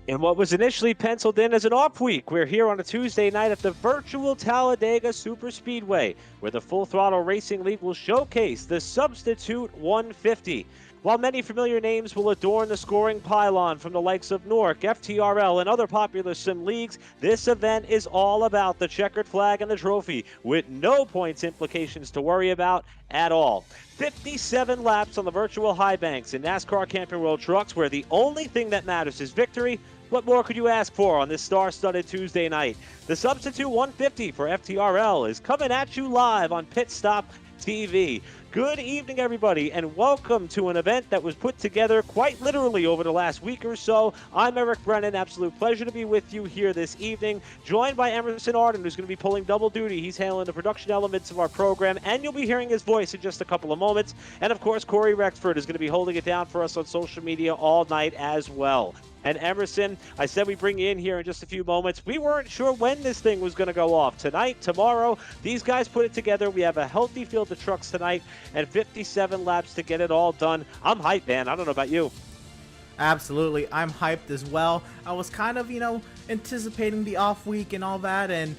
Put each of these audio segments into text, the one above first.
In what was initially penciled in as an off week, we're here on a Tuesday night at the virtual Talladega Superspeedway, where the Full Throttle Racing League will showcase the Substitute 150. While many familiar names will adorn the scoring pylon from the likes of NORC, FTRL, and other popular sim leagues, this event is all about the checkered flag and the trophy, with no points implications to worry about at all. 57 laps on the virtual high banks in NASCAR Camping World Trucks, where the only thing that matters is victory. What more could you ask for on this star-studded Tuesday night? The Substitute 150 for FTRL is coming at you live on Pit Stop TV. Good evening, everybody, and welcome to an event that was put together quite literally over the last week or so. I'm Eric Brennan. Absolute pleasure to be with you here this evening, joined by Emerson Arden, who's going to be pulling double duty. He's handling the production elements of our program, and you'll be hearing his voice in just a couple of moments. And, of course, Corey Rexford is going to be holding it down for us on social media all night as well. And Emerson, I said we bring you in here in just a few moments. We weren't sure when this thing was going to go off. Tonight, tomorrow, these guys put it together. We have a healthy field of trucks tonight and 57 laps to get it all done. I'm hyped, man. I don't know about you. Absolutely. I'm hyped as well. I was kind of, anticipating the off week and all that and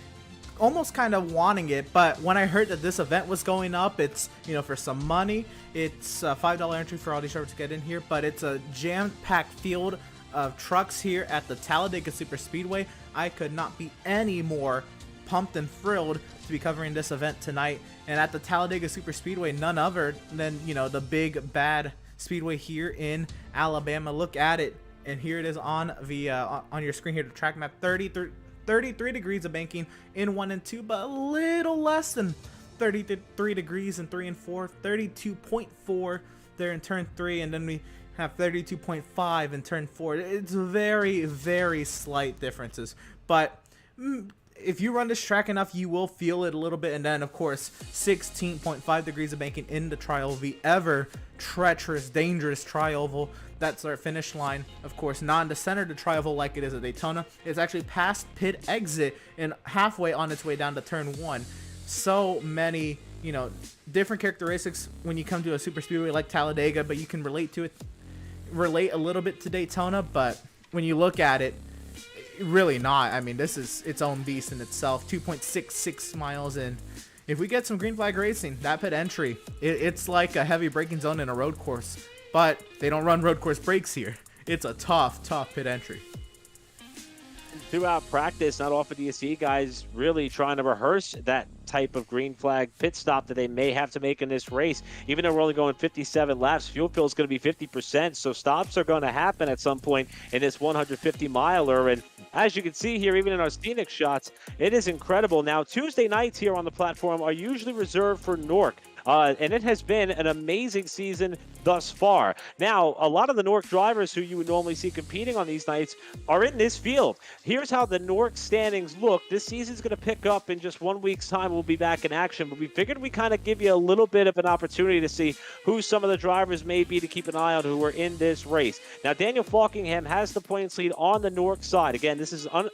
almost kind of wanting it, but when I heard that this event was going up, it's, for some money, it's a $5 entry for all these drivers to get in here, but it's a jam-packed field of trucks here at the Talladega Superspeedway. I could not be any more pumped and thrilled to be covering this event tonight. And at the Talladega Superspeedway, none other than, the big bad speedway here in Alabama. Look at it, and here it is on the on your screen here, the track map. 33 degrees of banking in 1 and 2, but a little less than 33 degrees in 3 and 4. 32.4 there in turn 3, and then we have 32.5 in turn 4. It's very, very slight differences, but if you run this track enough, you will feel it a little bit. And then, of course, 16.5 degrees of banking in the tri-oval, the ever treacherous, dangerous tri-oval. That's our finish line. Of course, not in the center of the tri-oval like it is at Daytona. It's actually past pit exit and halfway on its way down to turn 1. So many, different characteristics when you come to a super speedway like Talladega, but you can relate a little bit to Daytona, but when you look at it, really not. I mean, this is its own beast in itself. 2.66 miles in. If we get some green flag racing, that pit entry, it's like a heavy braking zone in a road course, but they don't run road course brakes here. It's a tough pit entry. Throughout practice, not often do you see guys really trying to rehearse that type of green flag pit stop that they may have to make in this race. Even though we're only going 57 laps, fuel fill is going to be 50%, so stops are going to happen at some point in this 150 miler. And as you can see here, even in our scenic shots, it is incredible. Now, Tuesday nights here on the platform are usually reserved for NORC. And it has been an amazing season thus far. Now, a lot of the NORC drivers who you would normally see competing on these nights are in this field. Here's how the NORC standings look. This season's going to pick up in just 1 week's time. We'll be back in action, but we figured we kind of give you a little bit of an opportunity to see who some of the drivers may be to keep an eye on who are in this race. Now, Daniel Falkingham has the points lead on the NORC side. Again, this is an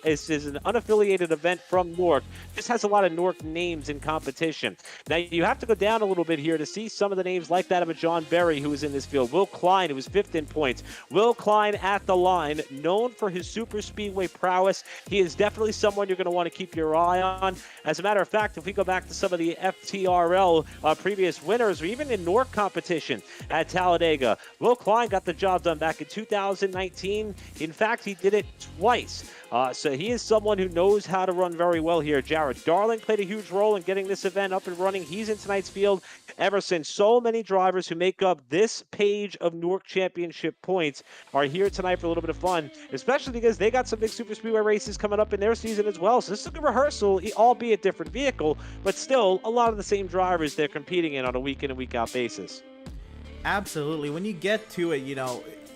unaffiliated event from NORC. This has a lot of NORC names in competition. Now, you have to go down a little bit here to see some of the names like that of a John Berry who is in this field. Will Klein, who was 5th in points. Will Klein at the line, known for his super speedway prowess. He is definitely someone you're going to want to keep your eye on. As a matter of fact, if we go back to some of the FTRL previous winners, or even in NORC competition at Talladega, Will Klein got the job done back in 2019. In fact, he did it twice. So he is someone who knows how to run very well here. Jared Darling played a huge role in getting this event up and running. He's in tonight's field. Emerson, so many drivers who make up this page of NORC Championship points are here tonight for a little bit of fun, especially because they got some big super speedway races coming up in their season as well. So this is a good rehearsal, albeit different vehicle, but still a lot of the same drivers they're competing in on a week in and week out basis. Absolutely. When you get to it,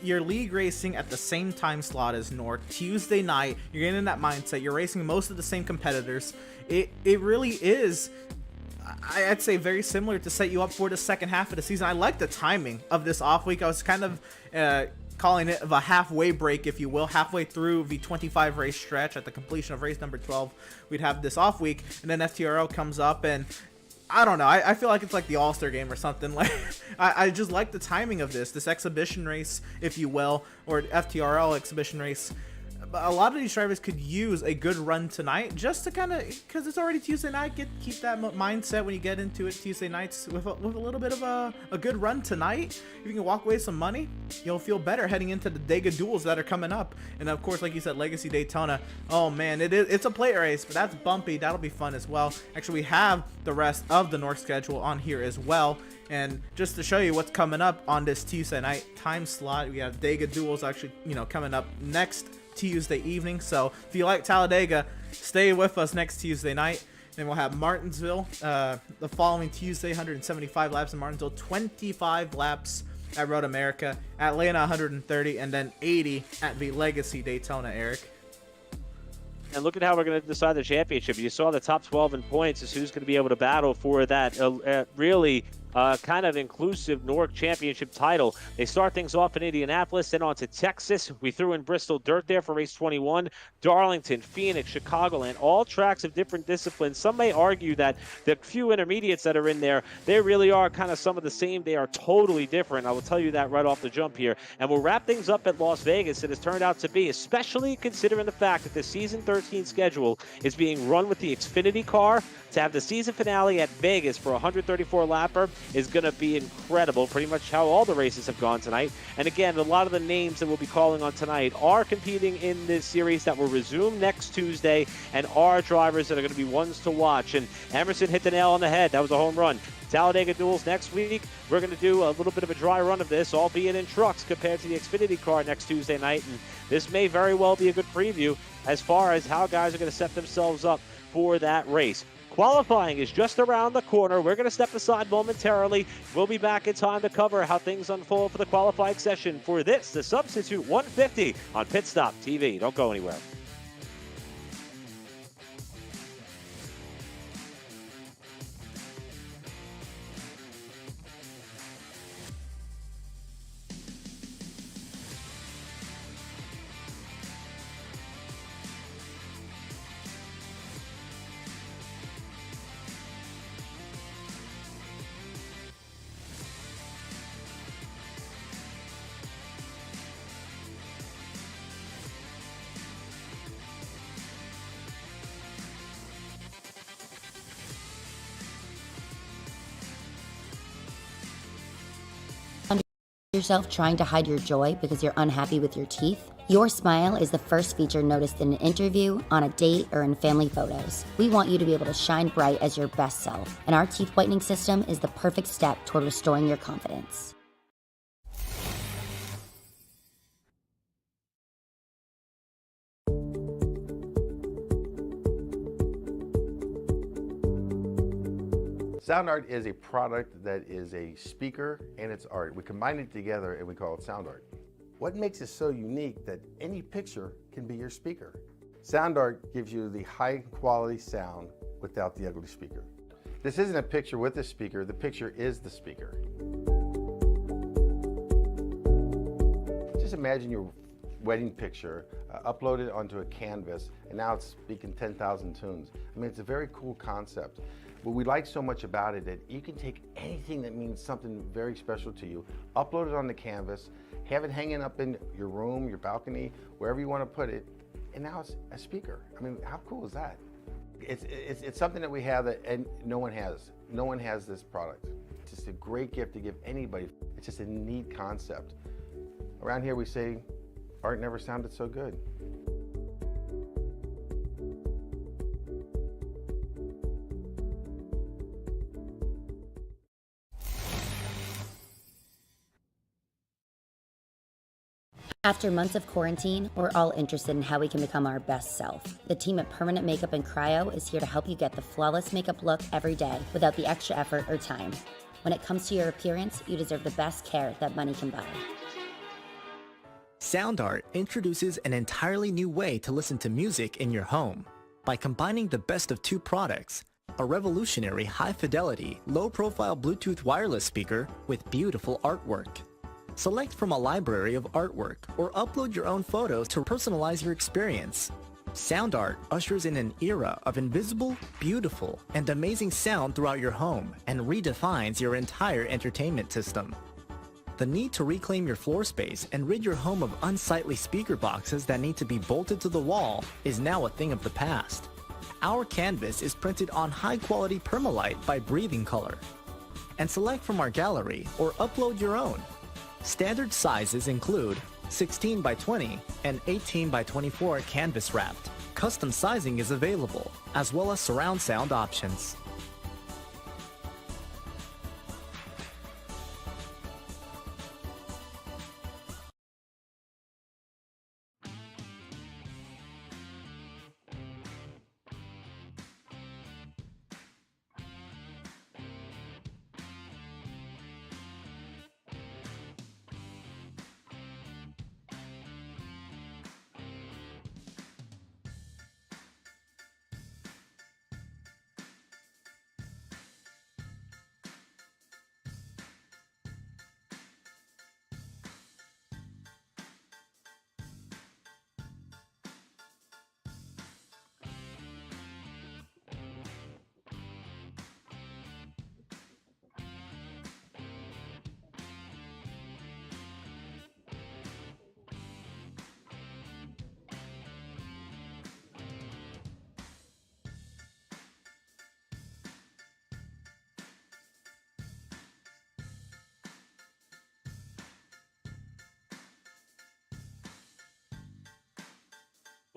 you're league racing at the same time slot as NORC. Tuesday night, you're getting in that mindset. You're racing most of the same competitors. It really is, I'd say, very similar to set you up for the second half of the season. I like the timing of this off week. I was kind of calling it a halfway break, if you will. Halfway through the 25 race stretch, at the completion of race number 12, we'd have this off week, and then FTRL comes up, and I don't know. I feel like it's like the All-Star game or something. Like, I just like the timing of this exhibition race, if you will, or FTRL exhibition race. But a lot of these drivers could use a good run tonight, just to kind of, because it's already Tuesday night, keep that mindset when you get into it Tuesday nights with a little bit of a good run tonight. If you can walk away with some money, you'll feel better heading into the Dega duels that are coming up. And of course, like you said, Legacy Daytona. Oh man, it's a plate race, but that's bumpy. That'll be fun as well. Actually, we have the rest of the NORC schedule on here as well. And just to show you what's coming up on this Tuesday night time slot, we have Dega duels actually, coming up next Tuesday evening. So if you like Talladega, stay with us next Tuesday night. Then we'll have Martinsville the following Tuesday, 175 laps in Martinsville, 25 laps at Road America, Atlanta 130, and then 80 at the Legacy Daytona, Eric. And look at how we're going to decide the championship. You saw the top 12 in points is who's going to be able to battle for that really kind of inclusive NORC championship title. They start things off in Indianapolis, then on to Texas. We threw in Bristol Dirt there for race 21, Darlington, Phoenix, Chicagoland, all tracks of different disciplines. Some may argue that the few intermediates that are in there, they really are kind of some of the same. They are totally different. I will tell you that right off the jump here. And we'll wrap things up at Las Vegas. It has turned out to be, especially considering the fact that the season 13 schedule is being run with the Xfinity car. To have the season finale at Vegas for a 134 lapper is going to be incredible, pretty much how all the races have gone tonight. And again, a lot of the names that we'll be calling on tonight are competing in this series that will resume next Tuesday, and are drivers that are going to be ones to watch. And Emerson hit the nail on the head. That was a home run. Talladega duels next week. We're going to do a little bit of a dry run of this, albeit in trucks compared to the Xfinity car next Tuesday night. And this may very well be a good preview as far as how guys are going to set themselves up for that race. Qualifying is just around the corner. We're going to step aside momentarily. We'll be back in time to cover how things unfold for the qualifying session for this, the Substitute 150 on Pit Stop TV. Don't go anywhere. Yourself trying to hide your joy because you're unhappy with your teeth? Your smile is the first feature noticed in an interview, on a date, or in family photos. We want you to be able to shine bright as your best self, and our teeth whitening system is the perfect step toward restoring your confidence. Sound Art is a product that is a speaker and it's art. We combine it together and we call it Sound Art. What makes it so unique that any picture can be your speaker? Sound Art gives you the high quality sound without the ugly speaker. This isn't a picture with a speaker, the picture is the speaker. Just imagine your wedding picture uploaded onto a canvas and now it's speaking 10,000 tunes. I mean, it's a very cool concept. What we like so much about it that you can take anything that means something very special to you, upload it on the canvas, have it hanging up in your room, your balcony, wherever you want to put it, and now it's a speaker. I mean, how cool is that? It's something that we have that and no one has. No one has this product. It's just a great gift to give anybody. It's just a neat concept. Around here we say, art never sounded so good. After months of quarantine, we're all interested in how we can become our best self. The team at Permanent Makeup and Cryo is here to help you get the flawless makeup look every day without the extra effort or time. When it comes to your appearance, you deserve the best care that money can buy. Sound Art introduces an entirely new way to listen to music in your home. By combining the best of two products, a revolutionary high-fidelity, low-profile Bluetooth wireless speaker with beautiful artwork. Select from a library of artwork or upload your own photos to personalize your experience. Sound Art ushers in an era of invisible, beautiful, and amazing sound throughout your home and redefines your entire entertainment system. The need to reclaim your floor space and rid your home of unsightly speaker boxes that need to be bolted to the wall is now a thing of the past. Our canvas is printed on high-quality permalite by Breathing Color. And select from our gallery or upload your own. Standard sizes include 16 by 20 and 18 by 24 canvas wrapped. Custom sizing is available, as well as surround sound options.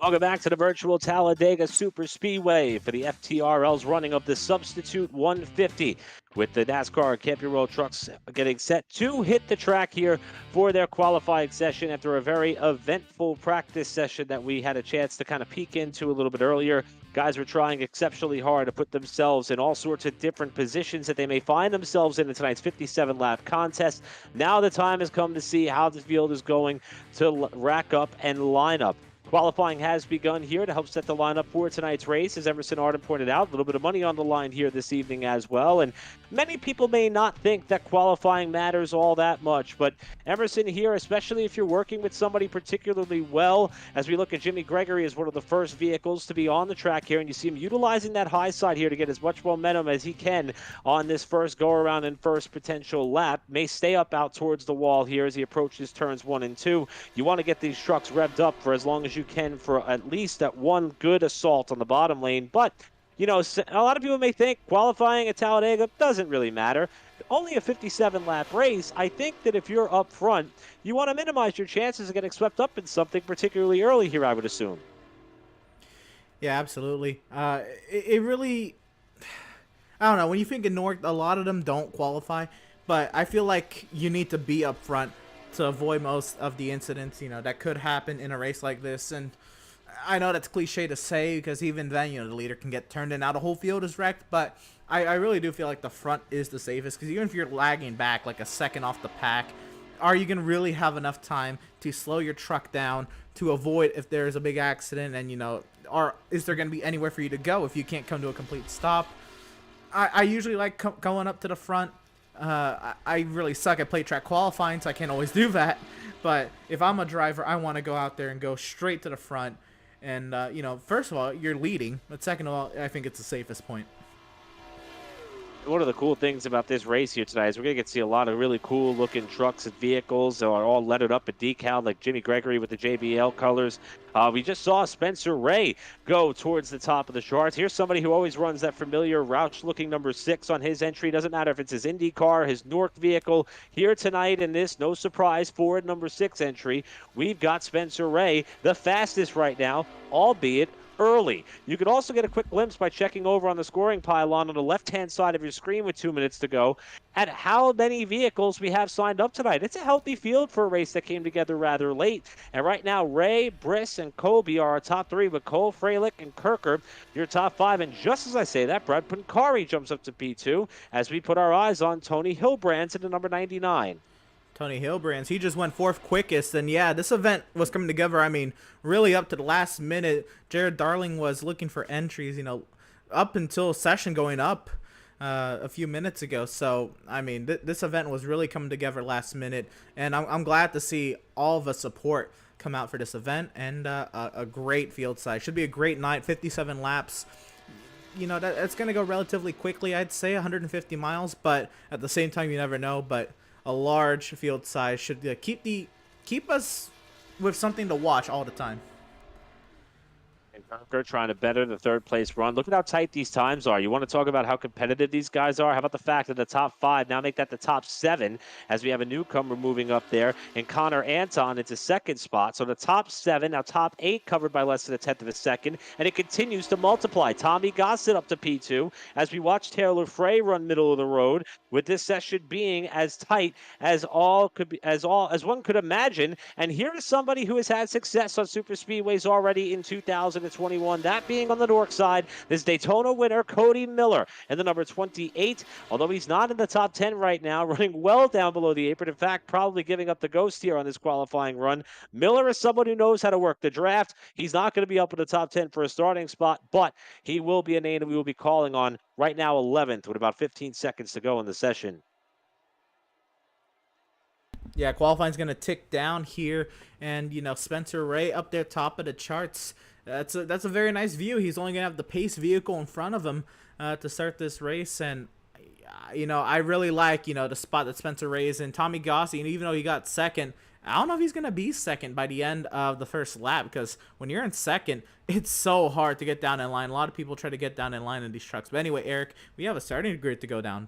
Welcome back to the virtual Talladega Super Speedway for the FTRL's running of the Substitute 150, with the NASCAR Camping World Trucks getting set to hit the track here for their qualifying session after a very eventful practice session that we had a chance to kind of peek into a little bit earlier. Guys were trying exceptionally hard to put themselves in all sorts of different positions that they may find themselves in tonight's 57-lap contest. Now the time has come to see how the field is going to rack up and line up. Qualifying has begun here to help set the lineup for tonight's race. As Emerson Arden pointed out, a little bit of money on the line here this evening as well. And many people may not think that qualifying matters all that much, but Emerson here, especially if you're working with somebody particularly well, as we look at Jimmy Gregory as one of the first vehicles to be on the track here, and you see him utilizing that high side here to get as much momentum as he can on this first go-around and first potential lap. May stay up out towards the wall here as he approaches turns 1 and 2. You want to get these trucks revved up for as long as you can for at least that one good assault on the bottom lane. But, you know, a lot of people may think qualifying at Talladega doesn't really matter. Only a 57-lap race. I think that if you're up front, you want to minimize your chances of getting swept up in something particularly early here, I would assume. Yeah, absolutely. It really, I don't know, when you think of NORC, a lot of them don't qualify, but I feel like you need to be up front to avoid most of the incidents, you know, that could happen in a race like this. And I know that's cliche to say, because even then, you know, the leader can get turned in, now the whole field is wrecked, but I really do feel like the front is the safest, because even if you're lagging back like a second off the pack, are you going to really have enough time to slow your truck down to avoid if there's a big accident? And, you know, or is there going to be anywhere for you to go if you can't come to a complete stop? I usually like going up to the front. I really suck at plate track qualifying, so I can't always do that. But if I'm a driver, I want to go out there and go straight to the front. And, you know, first of all, you're leading. But second of all, I think it's the safest point. One of the cool things about this race here tonight is we're going to get to see a lot of really cool looking trucks and vehicles that are all lettered up at decal, like Jimmy Gregory with the JBL colors. We just saw Spencer Ray go towards the top of the charts. Here's somebody who always runs that familiar Roush looking number 6 on his entry. Doesn't matter if it's his Indy car, his NORC vehicle. Here tonight in this, no surprise, Ford number 6 entry, we've got Spencer Ray, the fastest right now, albeit early. You can also get a quick glimpse by checking over on the scoring pylon on the left-hand side of your screen with 2 minutes to go at how many vehicles we have signed up tonight. It's a healthy field for a race that came together rather late. And right now, Ray, Briss, and Kobe are our top 3, with Cole, Freilich, and Kirker your top 5. And just as I say that, Brad Pancari jumps up to P2 as we put our eyes on Tony Hilbrands at the number 99. Tony Hilbrands, he just went 4th quickest. And yeah, this event was coming together, I mean, really up to the last minute. Jared Darling was looking for entries, you know, up until session going up a few minutes ago. So, I mean, this event was really coming together last minute. And I'm glad to see all the support come out for this event. And a great field size. Should be a great night, 57 laps. You know, that's going to go relatively quickly, I'd say, 150 miles. But at the same time, you never know. But a large field size should keep us with something to watch all the time. And Kirker trying to better the third place run. Look at how tight these times are. You want to talk about how competitive these guys are? How about the fact that the top 5 now make that the top 7 as we have a newcomer moving up there, and Connor Anton into second spot. So the top 7, now top 8 covered by less than a tenth of a second, and it continues to multiply. Tommy Gossett up to P2 as we watch Taylor Frey run middle of the road, with this session being as tight as one could imagine. And here is somebody who has had success on super speedways already in 2021, that being on the NORC side, this Daytona winner Cody Miller in the number 28. Although he's not in the top 10 right now, running well down below the apron, in fact probably giving up the ghost here on this qualifying run. Miller is someone who knows how to work the draft. He's not going to be up in the top 10 for a starting spot, but he will be a name that we will be calling on. Right now 11th with about 15 seconds to go in the session. Yeah, qualifying's going to tick down here, and Spencer Ray up there top of the charts. That's a very nice view. He's only going to have the pace vehicle in front of him to start this race, and I really like the spot that Spencer Ray is in. Tommy Gossi, and even though he got second, I don't know if he's going to be second by the end of the first lap, because when you're in second, it's so hard to get down in line. A lot of people try to get down in line in these trucks. But anyway, Eric, we have a starting grid to go down.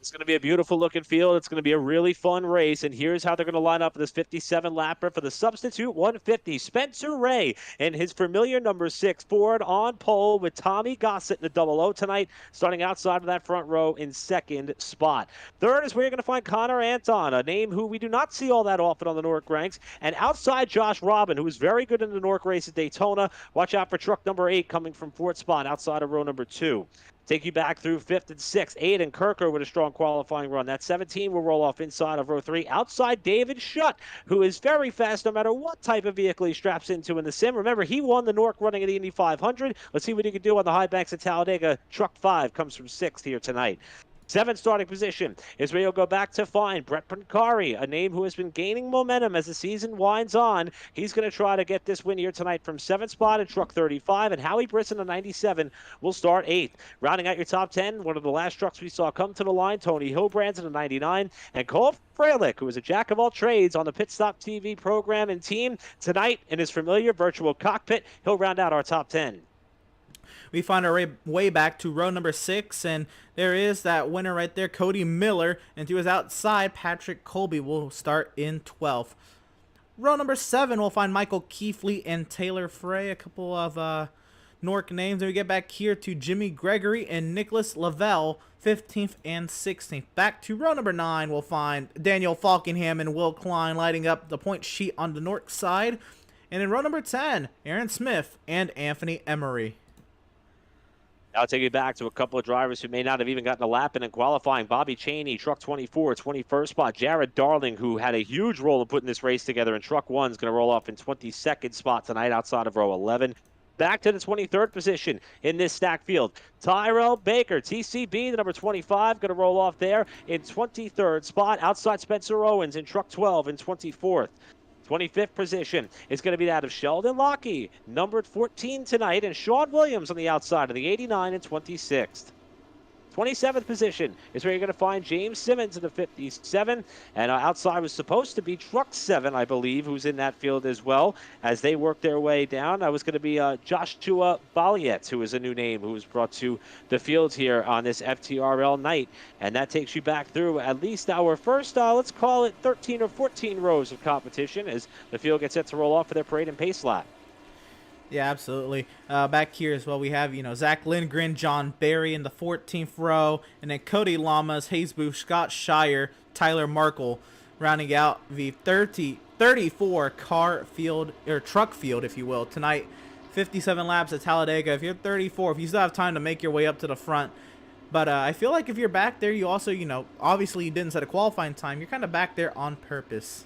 It's going to be a beautiful looking field. It's going to be a really fun race. And here's how they're going to line up this 57 lapper for the substitute 150. Spencer Ray in his familiar number 6 Ford on pole, with Tommy Gossett in the double O tonight, starting outside of that front row in second spot. Third is where you're going to find Connor Anton, a name who we do not see all that often on the NORC ranks. And outside Josh Robin, who is very good in the NORC race at Daytona. Watch out for truck number 8 coming from fourth spot outside of row number 2. Take you back through 5th and 6th. Aiden Kirker with a strong qualifying run. That 17 will roll off inside of row 3. Outside David Schutt, who is very fast no matter what type of vehicle he straps into in the sim. Remember, he won the NORC running at the Indy 500. Let's see what he can do on the high banks at Talladega. Truck 5 comes from 6th here tonight. 7th starting position is where you'll go back to find Brett Pancari, a name who has been gaining momentum as the season winds on. He's going to try to get this win here tonight from 7th spot in truck 35, and Howie Brisson, a 97, will start 8th. Rounding out your top 10, one of the last trucks we saw come to the line, Tony Hilbrands in a 99, and Cole Freilich, who is a jack of all trades on the Pit Stop TV program and team, tonight in his familiar virtual cockpit. He'll round out our top 10. We find our way back to row number 6, and there is that winner right there, Cody Miller, and to his outside, Patrick Colby will start in 12th. Row number 7, we'll find Michael Keefley and Taylor Frey, a couple of NORC names. And we get back here to Jimmy Gregory and Nicholas Lavelle, 15th and 16th. Back to row number 9, we'll find Daniel Falkingham and Will Klein lighting up the point sheet on the NORC side. And in row number 10, Aaron Smith and Anthony Emery. I'll take you back to a couple of drivers who may not have even gotten a lap in qualifying. Bobby Chaney, truck 24, 21st spot. Jared Darling, who had a huge role in putting this race together in truck 1, is going to roll off in 22nd spot tonight outside of row 11. Back to the 23rd position in this stack field. Tyrell Baker, TCB, the number 25, going to roll off there in 23rd spot outside Spencer Owens in truck 12 in 24th. 25th position is going to be that of Sheldon Lockey, numbered 14 tonight, and Sean Williams on the outside of the 89 and 26th. 27th position is where you're going to find James Simmons in the 57, and outside was supposed to be truck 7, I believe, who's in that field as well, as they work their way down. That was going to be Joshua Baliet, who is a new name, who was brought to the field here on this FTRL night, and that takes you back through at least our first, let's call it 13 or 14 rows of competition as the field gets set to roll off for their parade and pace lap. Yeah, absolutely. Back here as well, we have, Zach Lindgren, John Barry in the 14th row, and then Cody Lamas, Hayes Booth, Scott Shire, Tyler Markle, rounding out the 34 car field, or truck field, if you will, tonight. 57 laps at Talladega. If you're 34, if you still have time to make your way up to the front. But I feel like if you're back there, you also, obviously you didn't set a qualifying time. You're kind of back there on purpose.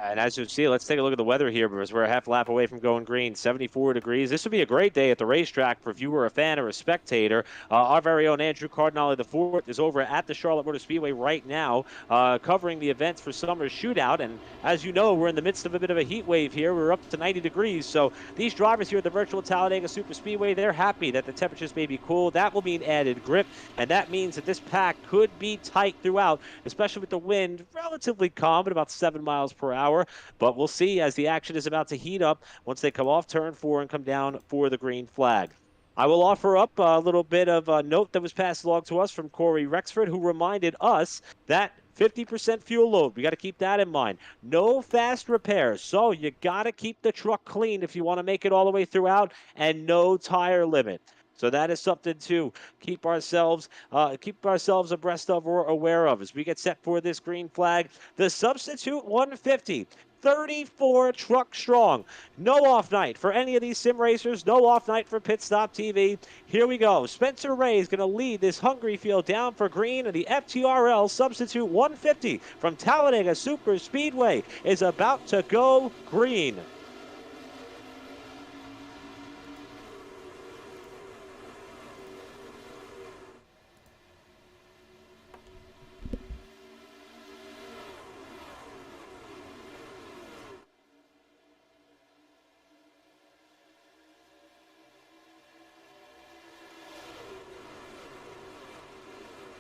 And as you see, let's take a look at the weather here because we're a half lap away from going green. 74 degrees. This would be a great day at the racetrack for if you were a fan or a spectator. Our very own Andrew Cardinale IV is over at the Charlotte Motor Speedway right now, covering the events for Summer's Shootout. And as you know, we're in the midst of a bit of a heat wave here. We're up to 90 degrees. So these drivers here at the virtual Talladega Super Speedway, they're happy that the temperatures may be cool. That will mean added grip, and that means that this pack could be tight throughout, especially with the wind relatively calm at about 7 miles per hour. But we'll see as the action is about to heat up once they come off turn 4 and come down for the green flag. I will offer up a little bit of a note that was passed along to us from Corey Rexford, who reminded us that 50% fuel load. We got to keep that in mind. No fast repairs. So you got to keep the truck clean if you want to make it all the way throughout, and no tire limit. So that is something to keep ourselves abreast of or aware of as we get set for this green flag. The substitute 150. 34 truck strong. No off night for any of these sim racers. No off night for Pit Stop TV. Here we go. Spencer Ray is going to lead this hungry field down for green, and the FTRL substitute 150 from Talladega Super Speedway is about to go green.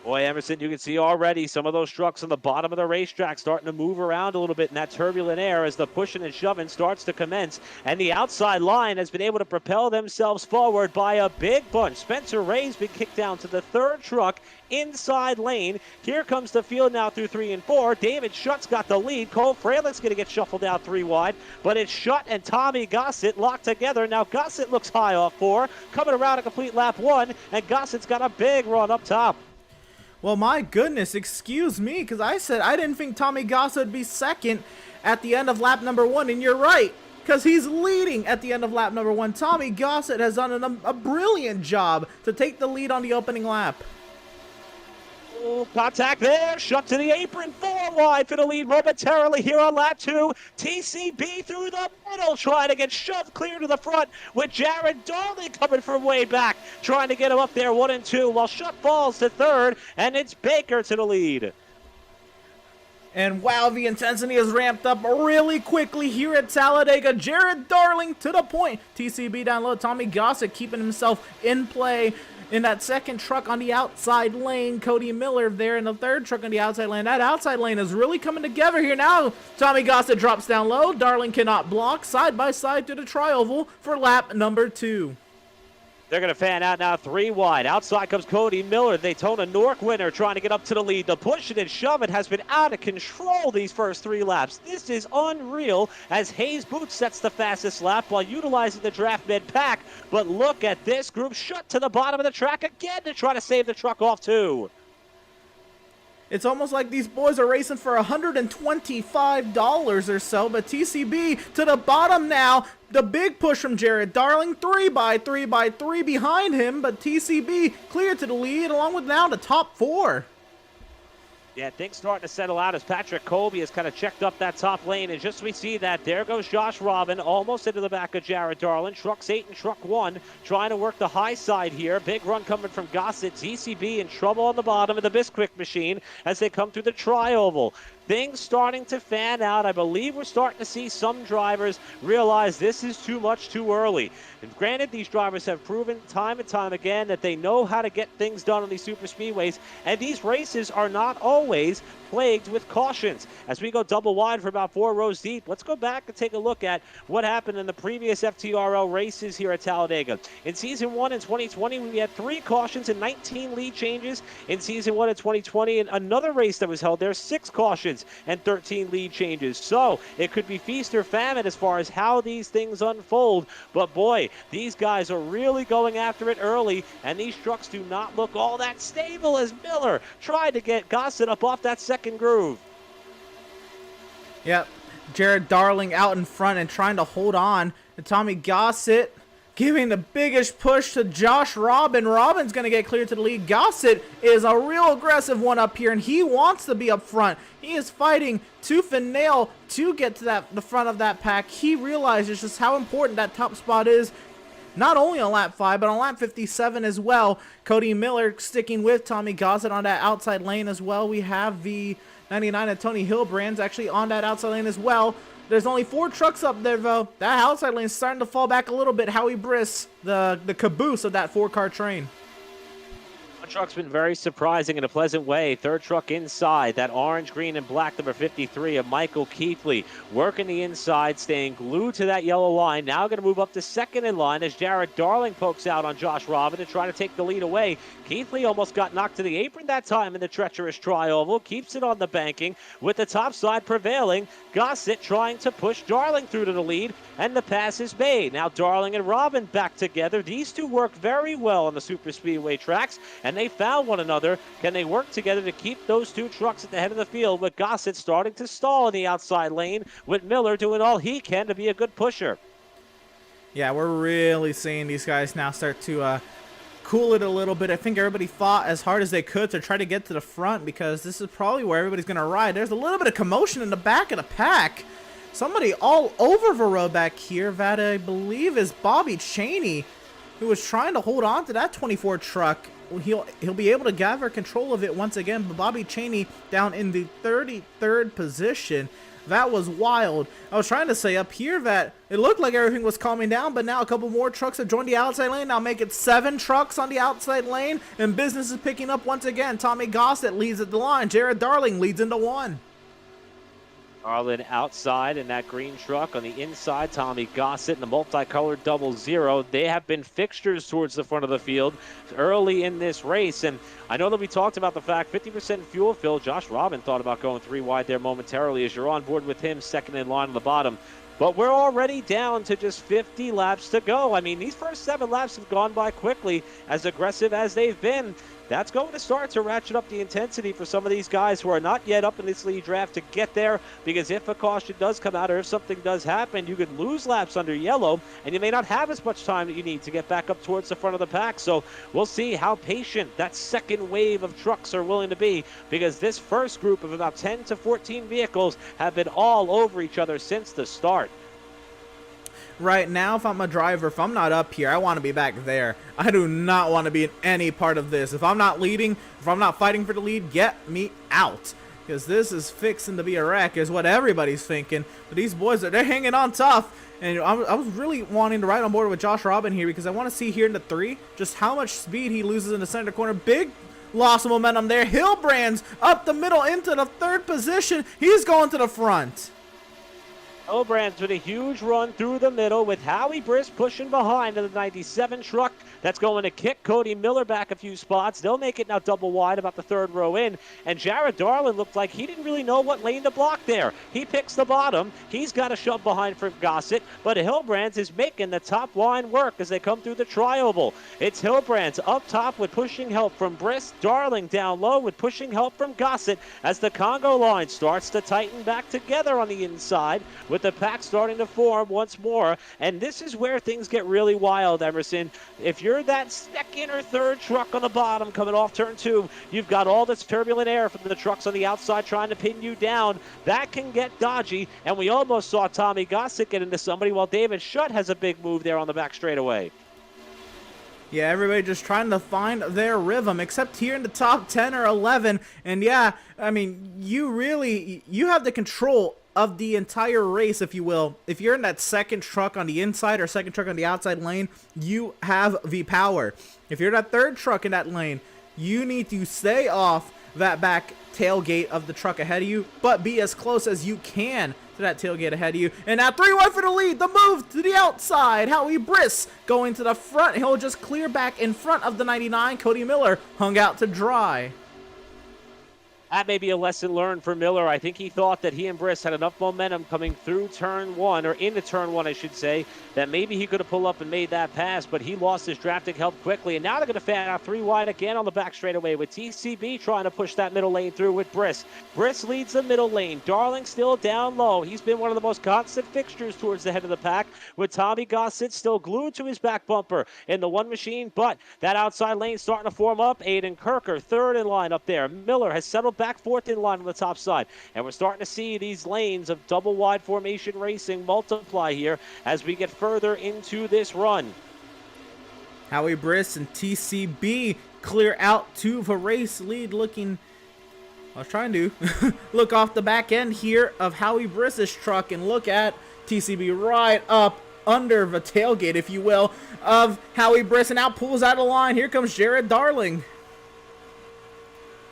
Boy, Emerson, you can see already some of those trucks on the bottom of the racetrack starting to move around a little bit in that turbulent air as the pushing and shoving starts to commence. And the outside line has been able to propel themselves forward by a big bunch. Spencer Ray's been kicked down to the third truck inside lane. Here comes the field now through 3 and 4. David Schutt's got the lead. Cole Freilic's going to get shuffled out 3 wide, but it's Schutt and Tommy Gossett locked together. Now Gossett looks high off 4, coming around a complete lap 1, and Gossett's got a big run up top. Well, my goodness, excuse me, because I said I didn't think Tommy Gossett would be second at the end of lap number 1, and you're right, because he's leading at the end of lap number 1. Tommy Gossett has done a brilliant job to take the lead on the opening lap. Contact there, Schutt to the apron, 4 wide for the lead momentarily here on lap 2. TCB through the middle, trying to get shoved clear to the front with Jared Darley coming from way back, trying to get him up there 1 and 2, while Schutt falls to third, and it's Baker to the lead. And wow, the intensity is ramped up really quickly here at Talladega. Jared Darling to the point. TCB down low. Tommy Gossett keeping himself in play in that second truck on the outside lane. Cody Miller there in the third truck on the outside lane. That outside lane is really coming together here now. Tommy Gossett drops down low. Darling cannot block. Side by side to the tri-oval for lap number 2. They're going to fan out now 3 wide. Outside comes Cody Miller, Daytona NORC winner, trying to get up to the lead. The push it and shove it has been out of control these first 3 laps. This is unreal as Hayes Boots sets the fastest lap while utilizing the draft mid pack. But look at this group Schutt to the bottom of the track again to try to save the truck off too. It's almost like these boys are racing for $125 or so, but TCB to the bottom now. The big push from Jared Darling, 3 by 3 by 3 behind him, but TCB clear to the lead along with now the top 4. Yeah, things starting to settle out as Patrick Colby has kind of checked up that top lane. And just as we see that, there goes Josh Robin almost into the back of Jared Darling. Trucks 8 and Truck 1 trying to work the high side here. Big run coming from Gossett. TCB in trouble on the bottom of the Bisquick machine as they come through the tri-oval. Things starting to fan out. I believe we're starting to see some drivers realize this is too much too early. And granted, these drivers have proven time and time again that they know how to get things done on these super speedways, and these races are not always plagued with cautions. As we go double wide for about 4 rows deep, let's go back and take a look at what happened in the previous FTRL races here at Talladega. In Season 1 in 2020, we had 3 cautions and 19 lead changes. In Season 1 in 2020, in another race that was held there, 6 cautions and 13 lead changes. So it could be feast or famine as far as how these things unfold. But boy, these guys are really going after it early, and these trucks do not look all that stable as Miller tried to get Gossett up off that second groove. Yep, Jared Darling out in front and trying to hold on. And Tommy Gossett giving the biggest push to Josh Robin. Robin's going to get cleared to the lead. Gossett is a real aggressive one up here, and he wants to be up front. He is fighting tooth and nail to get to the front of that pack. He realizes just how important that top spot is, not only on lap 5, but on lap 57 as well. Cody Miller sticking with Tommy Gossett on that outside lane as well. We have the 99 of Tony Hillbrand's actually on that outside lane as well. There's only 4 trucks up there, though. That outside lane is starting to fall back a little bit. Howie Briss, the caboose of that 4-car train. One truck's been very surprising in a pleasant way. Third truck inside, that orange, green, and black number 53 of Michael Keithley, working the inside, staying glued to that yellow line. Now going to move up to second in line as Jared Darling pokes out on Josh Robin to try to take the lead away. Keithley almost got knocked to the apron that time in the treacherous tri-oval, keeps it on the banking with the top side prevailing. Gossett trying to push Darling through to the lead, and the pass is made. Now Darling and Robin back together. These two work very well on the super speedway tracks, and they found one another. Can they work together to keep those 2 trucks at the head of the field, with Gossett starting to stall in the outside lane, with Miller doing all he can to be a good pusher? Yeah, we're really seeing these guys now start to cool it a little bit. I think everybody fought as hard as they could to try to get to the front, because this is probably where everybody's going to ride. There's a little bit of commotion in the back of the pack. Somebody all over Varro back here. That I believe is Bobby Chaney, who was trying to hold on to that 24 truck. He'll be able to gather control of it once again, but Bobby Chaney down in the 33rd position. That was wild. I was trying to say up here that it looked like everything was calming down, but now a couple more trucks have joined the outside lane. Now make it 7 trucks on the outside lane, and business is picking up once again. Tommy Gossett leads at the line. Jared Darling leads into 1. Darling outside in that green truck. On the inside, Tommy Gossett in the multicolored 00. They have been fixtures towards the front of the field early in this race. And I know that we talked about the fact 50% fuel fill. Josh Robin thought about going 3 wide there momentarily as you're on board with him second in line on the bottom. But we're already down to just 50 laps to go. I mean, these first 7 laps have gone by quickly, as aggressive as they've been. That's going to start to ratchet up the intensity for some of these guys who are not yet up in this lead draft to get there, because if a caution does come out or if something does happen, you could lose laps under yellow, and you may not have as much time that you need to get back up towards the front of the pack. So we'll see how patient that second wave of trucks are willing to be, because this first group of about 10 to 14 vehicles have been all over each other since the start. Right now, if I'm a driver, if I'm not up here, I want to be back there. I do not want to be in any part of this. If I'm not leading, if I'm not fighting for the lead, get me out. Because this is fixing to be a wreck, is what everybody's thinking. But these boys, they're hanging on tough. And I was really wanting to ride on board with Josh Robin here, because I want to see here in the 3 just how much speed he loses in the center corner. Big loss of momentum there. Hillbrand's up the middle into the 3rd position. He's going to the front. Hillbrand's with a huge run through the middle, with Howie Briss pushing behind in the 97 truck. That's going to kick Cody Miller back a few spots. They'll make it now double wide about the 3rd row in. And Jared Darling looked like he didn't really know what lane to block there. He picks the bottom. He's got a shove behind for Gossett, but Hillbrand's is making the top line work as they come through the tri-oval. It's Hillbrand's up top with pushing help from Briss. Darling down low with pushing help from Gossett as the Congo line starts to tighten back together on the inside, with the pack starting to form once more. And this is where things get really wild, Emerson. If you're that 2nd or 3rd truck on the bottom coming off turn 2, you've got all this turbulent air from the trucks on the outside trying to pin you down. That can get dodgy, and we almost saw Tommy Gossett get into somebody, while David Shutt has a big move there on the back straightaway. Yeah, everybody just trying to find their rhythm, except here in the top 10 or 11. And yeah, I mean, you have the control of the entire race, if you will. If you're in that 2nd truck on the inside or 2nd truck on the outside lane, you have the power. If you're that 3rd truck in that lane, you need to stay off that back tailgate of the truck ahead of you, but be as close as you can to that tailgate ahead of you. And now 3 wide for the lead. The move to the outside. Howie Briss going to the front. He'll just clear back in front of the 99. Cody Miller hung out to dry. That may be a lesson learned for Miller. I think he thought that he and Briss had enough momentum coming through turn one, or into turn one, I should say, that maybe he could have pulled up and made that pass, but he lost his drafting help quickly. And now they're going to fan out 3 wide again on the back straightaway with TCB trying to push that middle lane through with Briss. Briss leads the middle lane. Darling still down low. He's been one of the most constant fixtures towards the head of the pack, with Tommy Gossett still glued to his back bumper in the one machine, but that outside lane starting to form up. Aiden Kirker, third in line up there. Miller has settled back fourth in line on the top side, and we're starting to see these lanes of double wide formation racing multiply here as we get further into this run. Howie Briss and TCB clear out to the race lead, looking, I was trying to look off the back end here of Howie Briss's truck and look at TCB right up under the tailgate, if you will, of Howie Briss, and now pulls out of line. Here comes Jared Darling.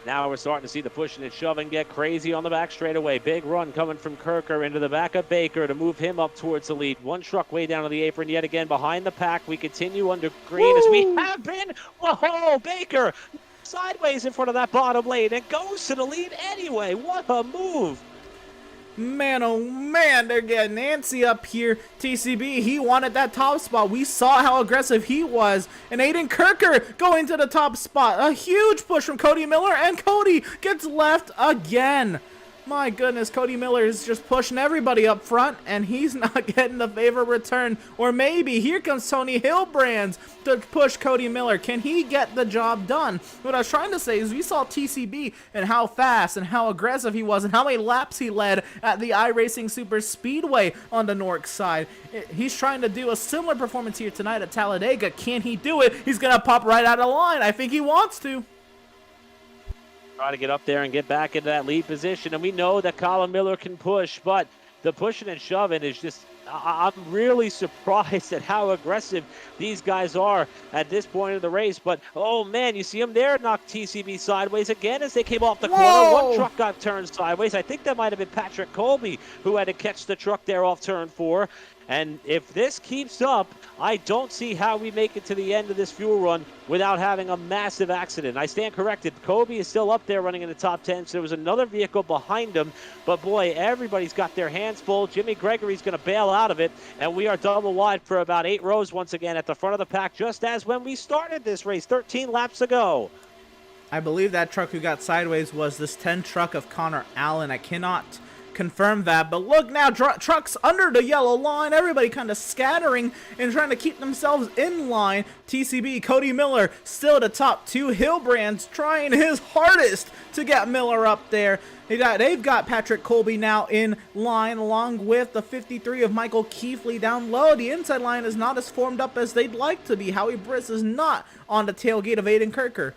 Now we're starting to see the pushing and shoving get crazy on the back straightaway. Big run coming from Kirker into the back of Baker to move him up towards the lead. One truck way down to the apron yet again behind the pack. We continue under green as we have been. Whoa, Baker sideways in front of that bottom lane and goes to the lead anyway. What a move. Man, oh man, they're getting antsy up here. TCB, he wanted that top spot. We saw how aggressive he was. And Aiden Kirker going to the top spot. A huge push from Cody Miller, and Cody gets left again. My goodness, Cody Miller is just pushing everybody up front, and he's not getting the favor return. Or maybe here comes Tony Hillbrands to push Cody Miller. Can he get the job done? What I was trying to say is we saw TCB and how fast and how aggressive he was and how many laps he led at the iRacing Super Speedway on the NORC side. He's trying to do a similar performance here tonight at Talladega. Can he do it? He's going to pop right out of line. I think he wants to. Try to get up there and get back into that lead position. And we know that Colin Miller can push, but the pushing and shoving is just, I'm really surprised at how aggressive these guys are at this point of the race. But, oh, man, you see him there knock TCB sideways again as they came off the corner. One truck got turned sideways. I think that might have been Patrick Colby who had to catch the truck there off turn 4. And if this keeps up, I don't see how we make it to the end of this fuel run without having a massive accident. I stand corrected. Kobe is still up there running in the top 10, so there was another vehicle behind him. But, boy, everybody's got their hands full. Jimmy Gregory's going to bail out of it, and we are double wide for about 8 rows once again at the front of the pack, just as when we started this race 13 laps ago. I believe that truck who got sideways was this 10 truck of Connor Allen. I cannot confirm that, but look now, trucks under the yellow line, everybody kind of scattering and trying to keep themselves in line. TCB, Cody Miller still at the top 2. Hillbrands trying his hardest to get Miller up there. They've got Patrick Colby now in line, along with the 53 of Michael Keithley down low. The inside line is not as formed up as they'd like to be. Howie Briss is not on the tailgate of Aiden Kirker.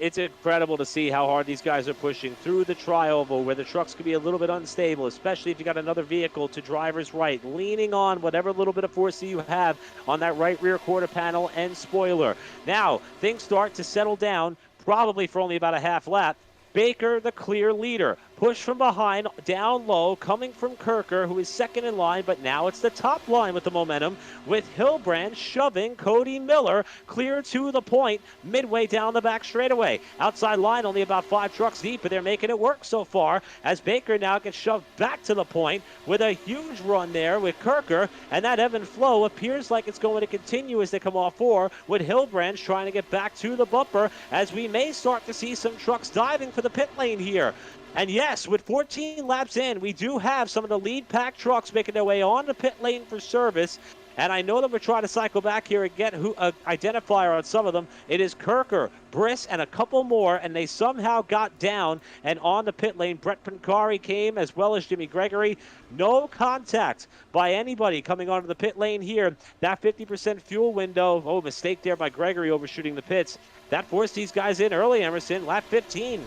It's incredible to see how hard these guys are pushing through the tri-oval where the trucks can be a little bit unstable, especially if you got another vehicle to driver's right, leaning on whatever little bit of force you have on that right rear quarter panel and spoiler. Now, things start to settle down, probably for only about a half lap. Baker, the clear leader. Push from behind, down low, coming from Kirker, who is second in line, but now it's the top line with the momentum, with Hillbrand shoving Cody Miller clear to the point, midway down the back straightaway. Outside line, only about 5 trucks deep, but they're making it work so far, as Baker now gets shoved back to the point with a huge run there with Kirker, and that ebb and flow appears like it's going to continue as they come off 4, with Hillbrand trying to get back to the bumper, as we may start to see some trucks diving for the pit lane here. And yes, with 14 laps in, we do have some of the lead pack trucks making their way on the pit lane for service. And I know that we're trying to cycle back here and get who identifier on some of them. It is Kirker, Briss, and a couple more, and they somehow got down and on the pit lane. Brett Pancari came, as well as Jimmy Gregory. No contact by anybody coming onto the pit lane here. That 50% fuel window, oh, mistake there by Gregory overshooting the pits. That forced these guys in early, Emerson, lap 15.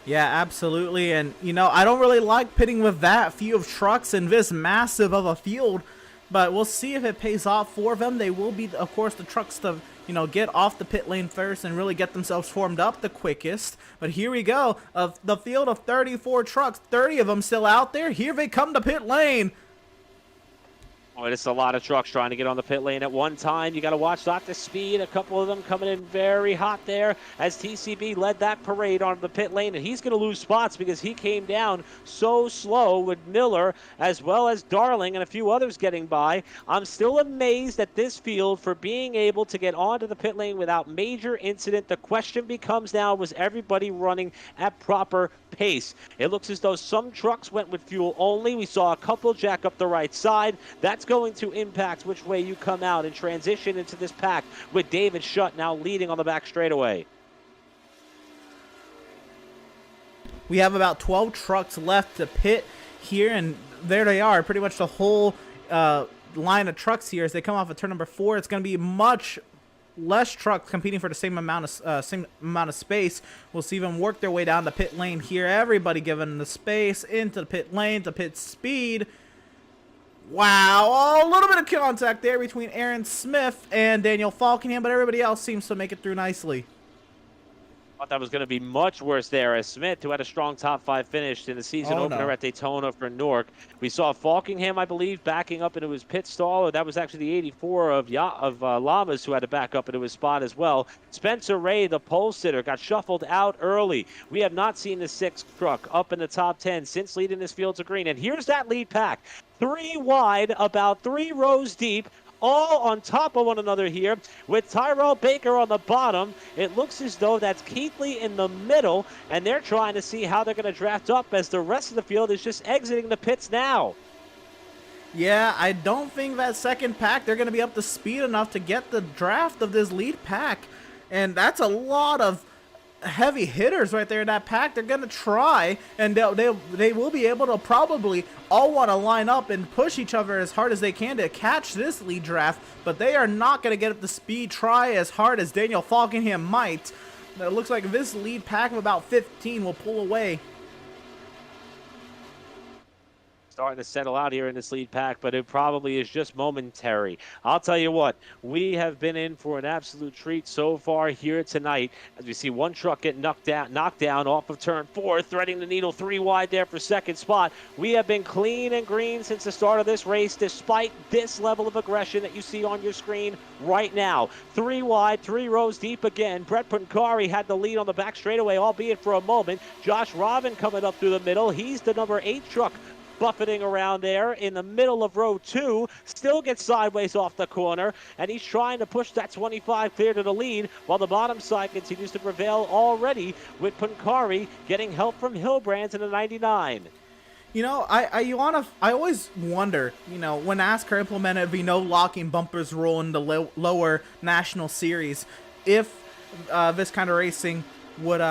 Yeah, absolutely. And, you know, I don't really like pitting with that few of trucks in this massive of a field, but we'll see if it pays off for them. They will be, of course, the trucks to, you know, get off the pit lane first and really get themselves formed up the quickest. But here we go. Of the field of 34 trucks, 30 of them still out there. Here they come to pit lane. Oh, and it's a lot of trucks trying to get on the pit lane at one time. You got to watch not the speed. A couple of them coming in very hot there as TCB led that parade onto the pit lane, and he's going to lose spots because he came down so slow with Miller as well as Darling and a few others getting by. I'm still amazed at this field for being able to get onto the pit lane without major incident. The question becomes now, was everybody running at proper pace? It looks as though some trucks went with fuel only. We saw a couple jack up the right side. That's going to impact which way you come out and transition into this pack with David Shutt now leading on the back straightaway. We have about 12 trucks left to pit here, and there they are. Pretty much the whole line of trucks here as they come off of turn number 4. It's going to be much less trucks competing for the same amount of space. We'll see them work their way down the pit lane here. Everybody giving the space into the pit lane to pit speed. Wow, a little bit of contact there between Aaron Smith and Daniel Falkenham, but everybody else seems to make it through nicely. Thought that was going to be much worse there as Smith, who had a strong top 5 finish in the season opener at Daytona for NORC. We saw Falkingham, I believe, backing up into his pit stall, or that was actually the 84 of Lamas who had to back up into his spot as well. Spencer Ray, the pole sitter, got shuffled out early. We have not seen the 6th truck up in the top 10 since leading this field to green. And here's that lead pack. 3 wide, about 3 rows deep, all on top of one another here with Tyrell Baker on the bottom. It looks as though that's Keithley in the middle, and they're trying to see how they're going to draft up as the rest of the field is just exiting the pits now. Yeah, I don't think that second pack, they're going to be up to speed enough to get the draft of this lead pack, and that's a lot of heavy hitters right there in that pack. They're going to try, and they will be able to probably all want to line up and push each other as hard as they can to catch this lead draft, but they are not going to get up to speed, try as hard as Daniel Falkenham might. It looks like this lead pack of about 15 will pull away. Starting to settle out here in this lead pack, but it probably is just momentary. I'll tell you what, we have been in for an absolute treat so far here tonight as we see one truck get knocked down off of turn 4, threading the needle 3 wide there for second spot. We have been clean and green since the start of this race, despite this level of aggression that you see on your screen right now. 3 wide, 3 rows deep again. Brett Pancari had the lead on the back straightaway, albeit for a moment. Josh Robin coming up through the middle. He's the number 8 truck buffeting around there in the middle of row 2, still gets sideways off the corner, and he's trying to push that 25 clear to the lead, while the bottom side continues to prevail already with Pancari getting help from Hilbrands in the 99. You know, I always wonder, you know, when NASCAR implemented the no locking bumpers rule in the lower national series, if this kind of racing would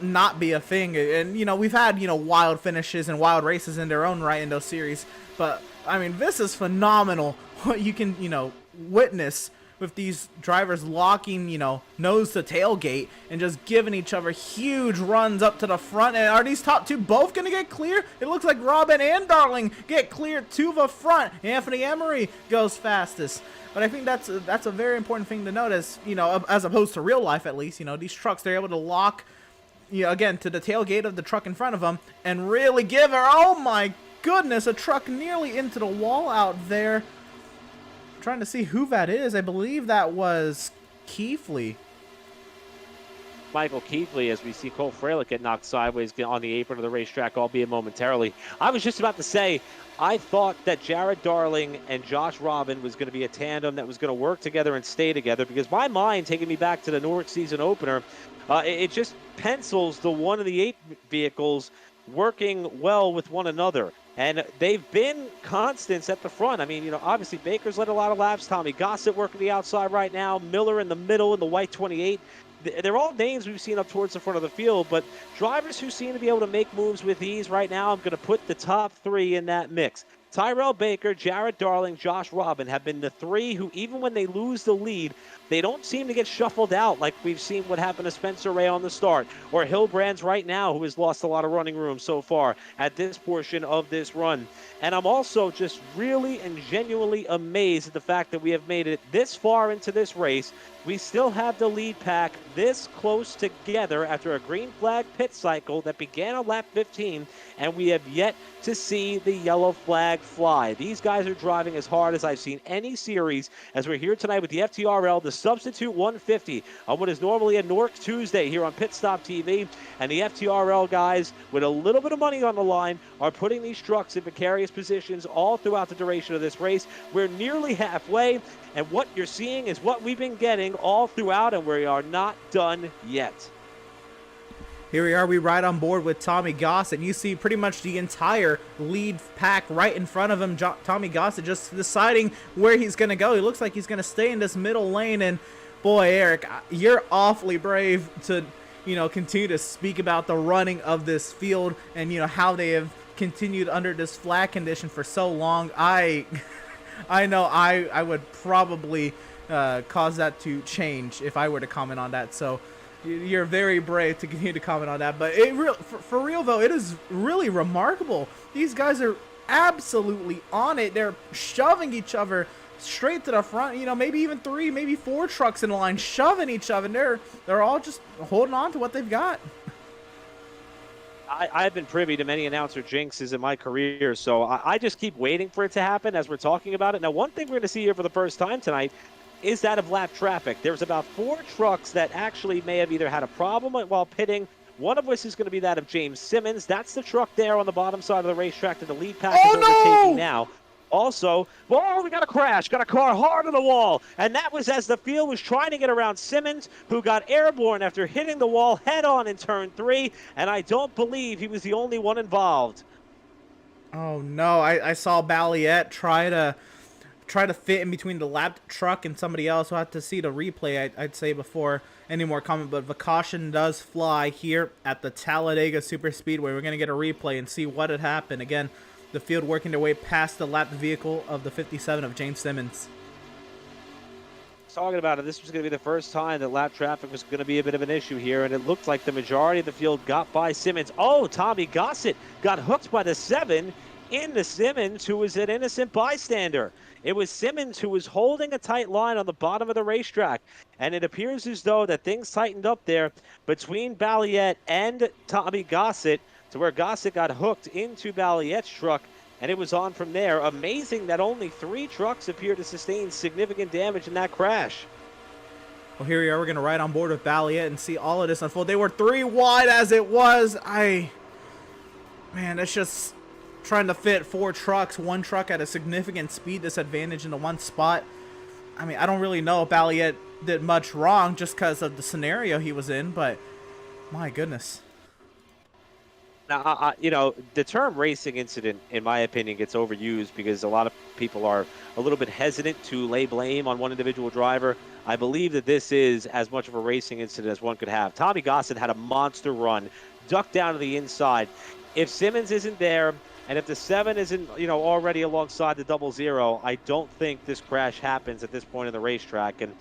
not be a thing. And you know, we've had, you know, wild finishes and wild races in their own right in those series, but I mean, this is phenomenal what you can, you know, witness with these drivers locking, you know, nose to tailgate and just giving each other huge runs up to the front. And are these top 2 both going to get clear? It looks like Robin and Darling get clear to the front. Anthony Emery goes fastest. But I think that's a very important thing to notice, you know, as opposed to real life at least. You know, these trucks, they're able to lock, you know, again, to the tailgate of the truck in front of them and really give her, oh my goodness, a truck nearly into the wall out there. I'm trying to see who that is. I believe that was Keithley. Michael Keithley, as we see Cole Freilich get knocked sideways on the apron of the racetrack, albeit momentarily. I was just about to say, I thought that Jared Darling and Josh Robin was going to be a tandem that was going to work together and stay together, because my mind, taking me back to the NORC season opener, it just pencils the 1 of the 8 vehicles working well with one another. And they've been constants at the front. I mean, you know, obviously Baker's led a lot of laps. Tommy Gossett working the outside right now. Miller in the middle in the white 28. They're all names we've seen up towards the front of the field, but drivers who seem to be able to make moves with ease right now, I'm going to put the top 3 in that mix. Tyrell Baker, Jared Darling, Josh Robin have been the 3 who, even when they lose the lead, they don't seem to get shuffled out like we've seen what happened to Spencer Ray on the start, or Hilbrands right now, who has lost a lot of running room so far at this portion of this run. And I'm also just really and genuinely amazed at the fact that we have made it this far into this race. We still have the lead pack this close together after a green flag pit cycle that began on lap 15, and we have yet to see the yellow flag let fly. These guys are driving as hard as I've seen any series as we're here tonight with the FTRL, the substitute 150 on what is normally a NORC Tuesday here on Pit Stop TV. And the FTRL guys, with a little bit of money on the line, are putting these trucks in precarious positions all throughout the duration of this race. We're nearly halfway, and what you're seeing is what we've been getting all throughout, and we are not done yet. Here we are, we ride on board with Tommy Gossett. You see pretty much the entire lead pack right in front of him. Tommy Gossett just deciding where he's going to go. He looks like he's going to stay in this middle lane. And boy, Eric, you're awfully brave to, continue to speak about the running of this field and, how they have continued under this flat condition for so long. I know I would probably cause that to change if I were to comment on that. So you're very brave to continue to comment on that, but for real though, it is really remarkable. These guys are absolutely on it. They're shoving each other straight to the front. Maybe even 3, maybe 4 trucks in the line shoving each other. And they're all just holding on to what they've got. I've been privy to many announcer jinxes in my career, so I just keep waiting for it to happen as we're talking about it. Now, one thing we're going to see here for the first time tonight is that of lap traffic. There's about 4 trucks that actually may have either had a problem while pitting, one of which is going to be that of James Simmons. That's the truck there on the bottom side of the racetrack that the lead pack is overtaking now. Also, we got a crash, got a car hard on the wall, and that was as the field was trying to get around Simmons, who got airborne after hitting the wall head-on in turn 3, and I don't believe he was the only one involved. Oh no, I saw Balliet try to fit in between the lapped truck and somebody else. We'll have to see the replay, I'd say, before any more comment. But the caution does fly here at the Talladega Super Speedway. We're going to get a replay and see what had happened. Again, the field working their way past the lapped vehicle of the 57 of James Simmons. Talking about it, this was going to be the first time that lap traffic was going to be a bit of an issue here, and it looked like the majority of the field got by Simmons. Oh, Tommy Gossett got hooked by the 7 into Simmons, who was an innocent bystander. It was Simmons who was holding a tight line on the bottom of the racetrack, and it appears as though that things tightened up there between Balliet and Tommy Gossett, to where Gossett got hooked into Balliet's truck, and it was on from there. Amazing that only 3 trucks appear to sustain significant damage in that crash. Well, here we are. We're going to ride on board with Balliet and see all of this unfold. They were 3 wide as it was. Man, that's just trying to fit 4 trucks, 1 truck at a significant speed disadvantage into one spot. I mean, I don't really know if Balliet did much wrong just because of the scenario he was in, but my goodness. Now, the term racing incident, in my opinion, gets overused because a lot of people are a little bit hesitant to lay blame on one individual driver. I believe that this is as much of a racing incident as one could have. Tommy Gossett had a monster run, ducked down to the inside. If Simmons isn't there, and if the 7 isn't, already alongside the 00, I don't think this crash happens at this point in the racetrack. And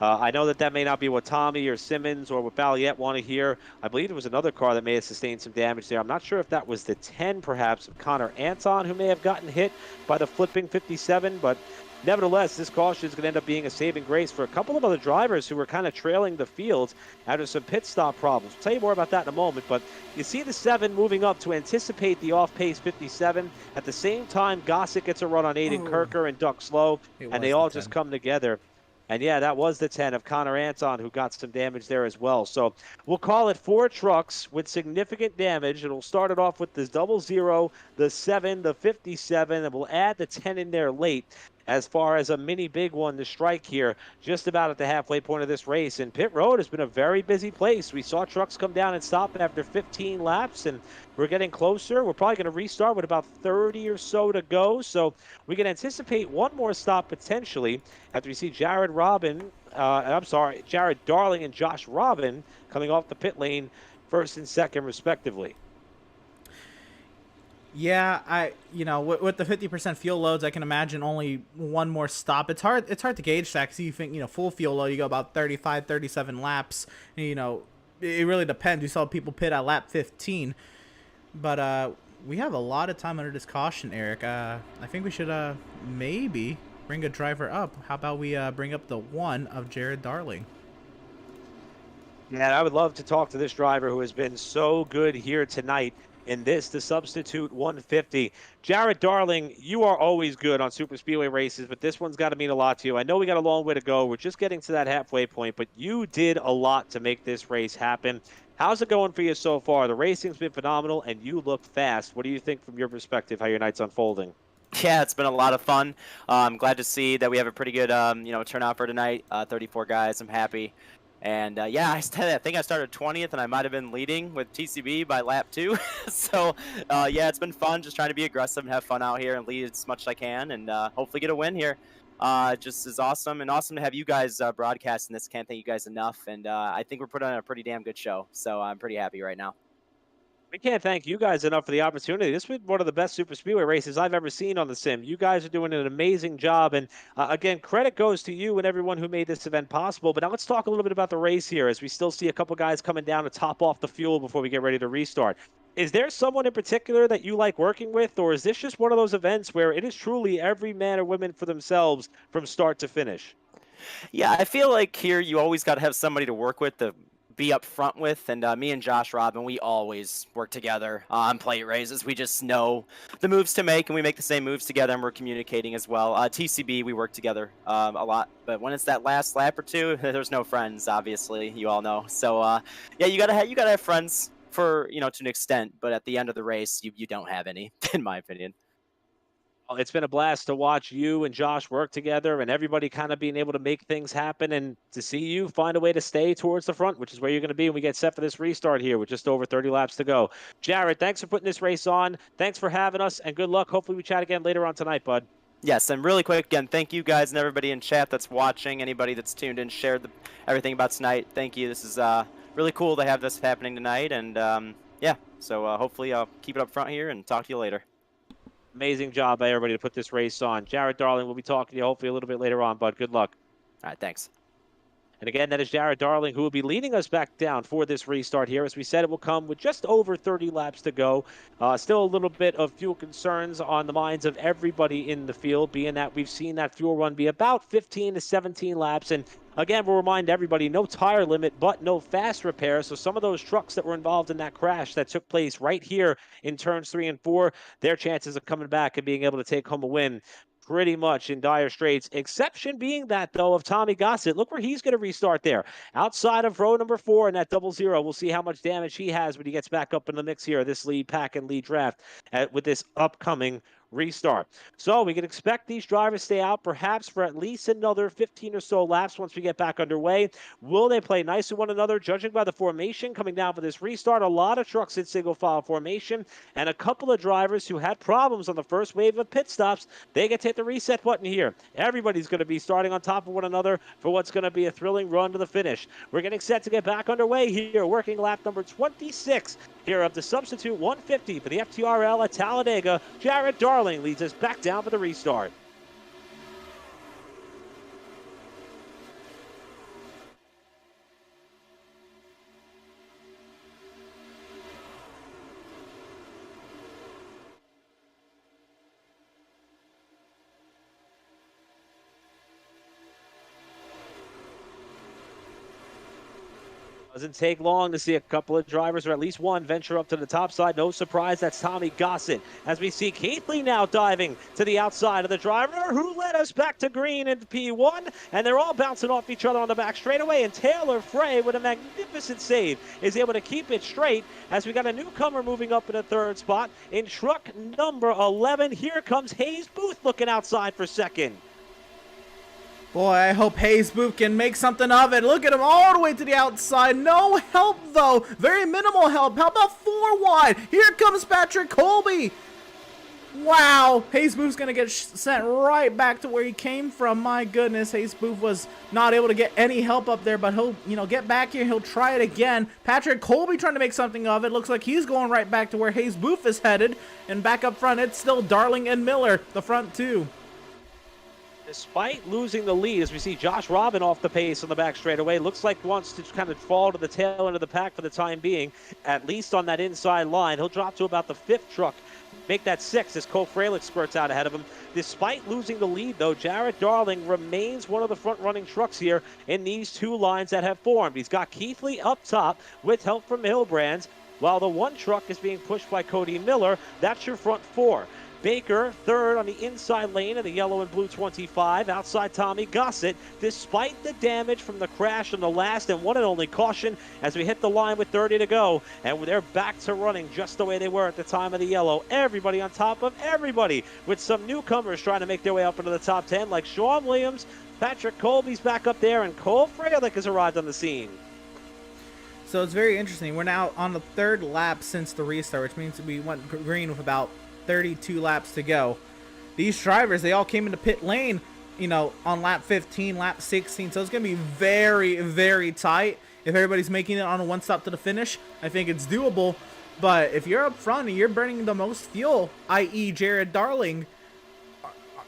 I know that may not be what Tommy or Simmons or what Balliet want to hear. I believe there was another car that may have sustained some damage there. I'm not sure if that was the 10, perhaps, of Connor Anton, who may have gotten hit by the flipping 57, but nevertheless, this caution is going to end up being a saving grace for a couple of other drivers who were kind of trailing the field after some pit stop problems. We'll tell you more about that in a moment, but you see the 7 moving up to anticipate the off-pace 57. At the same time, Gossett gets a run on Aiden Kirker and Duck Slow, and they all just come together. And yeah, that was the 10 of Connor Anton, who got some damage there as well. So we'll call it 4 trucks with significant damage. And we'll start it off with the 00, the 7, the 57, and we'll add the 10 in there late as far as a mini big one to strike here just about at the halfway point of this race. And pit road has been a very busy place. We saw trucks come down and stop after 15 laps, and we're getting closer. We're probably going to restart with about 30 or so to go. So we can anticipate one more stop potentially after we see Jared Darling and Josh Robin coming off the pit lane first and second respectively. Yeah, with the 50% fuel loads, I can imagine only one more stop. It's hard to gauge that because you think, full fuel load, you go about 35, 37 laps. And, it really depends. You saw people pit at lap 15. But we have a lot of time under this caution, Eric. I think we should maybe bring a driver up. How about we bring up the 1 of Jared Darling? Yeah, I would love to talk to this driver who has been so good here tonight. in this, the Substitute 150. Jared Darling, you are always good on super speedway races, but this one's got to mean a lot to you. I know we got a long way to go. We're just getting to that halfway point, but you did a lot to make this race happen. How's it going for you so far? The racing's been phenomenal, and you look fast. What do you think from your perspective, how your night's unfolding? Yeah, it's been a lot of fun. I'm glad to see that we have a pretty good, turnout for tonight. 34 guys. I'm happy. And yeah, I think I started 20th, and I might have been leading with TCB by lap 2. So yeah, it's been fun. Just trying to be aggressive and have fun out here and lead as much as I can, and hopefully get a win here. Just is awesome, and awesome to have you guys broadcasting this. Can't thank you guys enough, and I think we're putting on a pretty damn good show. So I'm pretty happy right now. We can't thank you guys enough for the opportunity. This was one of the best super speedway races I've ever seen on the sim. You guys are doing an amazing job. And again, credit goes to you and everyone who made this event possible. But now let's talk a little bit about the race here as we still see a couple guys coming down to top off the fuel before we get ready to restart. Is there someone in particular that you like working with, or is this just one of those events where it is truly every man or woman for themselves from start to finish? Yeah, I feel like here you always got to have somebody to work with, to be up front with, and me and Josh Robin, we always work together on plate raises. We just know the moves to make, and we make the same moves together, and we're communicating as well. TCB, we work together a lot, but when it's that last lap or two, there's no friends, obviously, you all know. So yeah, you gotta have friends for, to an extent, but at the end of the race, you don't have any, in my opinion. Well, it's been a blast to watch you and Josh work together and everybody kind of being able to make things happen and to see you find a way to stay towards the front, which is where you're going to be when we get set for this restart here with just over 30 laps to go. Jared, thanks for putting this race on. Thanks for having us, and good luck. Hopefully we chat again later on tonight, bud. Yes, and really quick again, thank you guys and everybody in chat that's watching, anybody that's tuned in, shared everything about tonight. Thank you. This is really cool to have this happening tonight, and yeah, so hopefully I'll keep it up front here and talk to you later. Amazing job by everybody to put this race on. Jared Darling, we'll be talking to you hopefully a little bit later on, bud. Good luck. All right, thanks. And again, that is Jared Darling, who will be leading us back down for this restart here. As we said, it will come with just over 30 laps to go. Still a little bit of fuel concerns on the minds of everybody in the field, being that we've seen that fuel run be about 15 to 17 laps. And again, we'll remind everybody, no tire limit, but no fast repair. So some of those trucks that were involved in that crash that took place right here in turns 3 and 4, their chances of coming back and being able to take home a win pretty much in dire straits. Exception being that, though, of Tommy Gossett. Look where he's going to restart there. Outside of row number 4 in that 0-0. We'll see how much damage he has when he gets back up in the mix here, this lead pack and lead draft with this upcoming restart. So we can expect these drivers to stay out perhaps for at least another 15 or so laps once we get back underway. Will they play nice with one another? Judging by the formation coming down for this restart, a lot of trucks in single file formation and a couple of drivers who had problems on the first wave of pit stops. They get to hit the reset button here. Everybody's going to be starting on top of one another for what's going to be a thrilling run to the finish. We're getting set to get back underway here, working lap number 26 here of the Substitute 150 for the FTRL at Talladega. Jared Darling leads us back down for the restart. Doesn't take long to see a couple of drivers, or at least one, venture up to the top side. No surprise, that's Tommy Gossett. As we see Keithley now diving to the outside of the driver who led us back to green in P1, and they're all bouncing off each other on the back straightaway, and Taylor Frey, with a magnificent save, is able to keep it straight as we got a newcomer moving up in the 3rd spot in truck number 11. Here comes Hayes Booth looking outside for 2nd. Boy, I hope Hayes Booth can make something of it. Look at him all the way to the outside. No help, though. Very minimal help. How about 4 wide? Here comes Patrick Colby. Wow. Hayes Booth's going to get sent right back to where he came from. My goodness, Hayes Booth was not able to get any help up there, but he'll, get back here. He'll try it again. Patrick Colby trying to make something of it. Looks like he's going right back to where Hayes Booth is headed. And back up front, it's still Darling and Miller, the front two. Despite losing the lead, as we see Josh Robin off the pace on the back straightaway, looks like wants to kind of fall to the tail end of the pack for the time being, at least on that inside line. He'll drop to about the 5th truck, make that 6th as Cole Freilich squirts out ahead of him. Despite losing the lead, though, Jared Darling remains one of the front-running trucks here in these 2 lines that have formed. He's got Keithley up top with help from Hillbrands. while the one truck is being pushed by Cody Miller. That's your front four. Baker, third on the inside lane of the yellow and blue 25, outside Tommy Gossett, despite the damage from the crash on the last and one and only caution as we hit the line with 30 to go. And they're back to running just the way they were at the time of the yellow. Everybody on top of everybody, with some newcomers trying to make their way up into the top 10, like Sean Williams, Patrick Colby's back up there, and Cole Freilich has arrived on the scene. So it's very interesting. We're now on the third lap since the restart, which means we went green with about 32 laps to go. These drivers, they all came into pit lane, on lap 15, lap 16. So it's going to be very, very tight. If everybody's making it on a one stop to the finish, I think it's doable. But if you're up front and you're burning the most fuel, i.e. Jared Darling,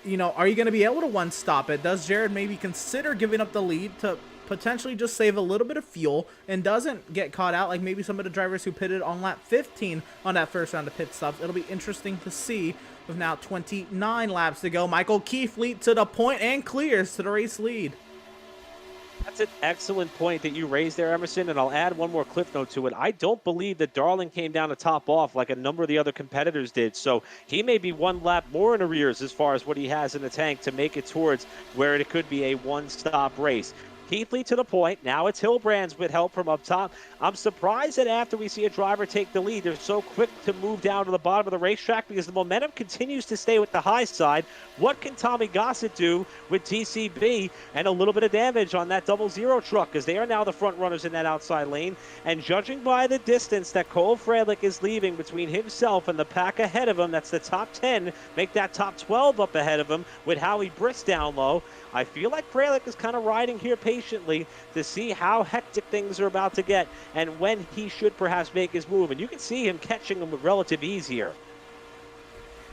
are you going to be able to one stop it? Does Jared maybe consider giving up the lead to potentially just save a little bit of fuel and doesn't get caught out like maybe some of the drivers who pitted on lap 15 on that first round of pit stops? It'll be interesting to see with now 29 laps to go. Michael Keithley to the point and clears to the race lead. That's an excellent point that you raised there, Emerson, and I'll add one more cliff note to it. I don't believe that Darling came down to top off like a number of the other competitors did, so he may be one lap more in arrears as far as what he has in the tank to make it towards where it could be a one-stop race. Keithley to the point. Now it's Hillbrands with help from up top. I'm surprised that after we see a driver take the lead, they're so quick to move down to the bottom of the racetrack because the momentum continues to stay with the high side. What can Tommy Gossett do with TCB and a little bit of damage on that 00 truck, because they are now the front runners in that outside lane. And judging by the distance that Cole Freilich is leaving between himself and the pack ahead of him, that's the top 10, make that top 12 up ahead of him with Howie Briss down low. I feel like Freilich is kind of riding here patiently to see how hectic things are about to get and when he should perhaps make his move. And you can see him catching them with relative ease here.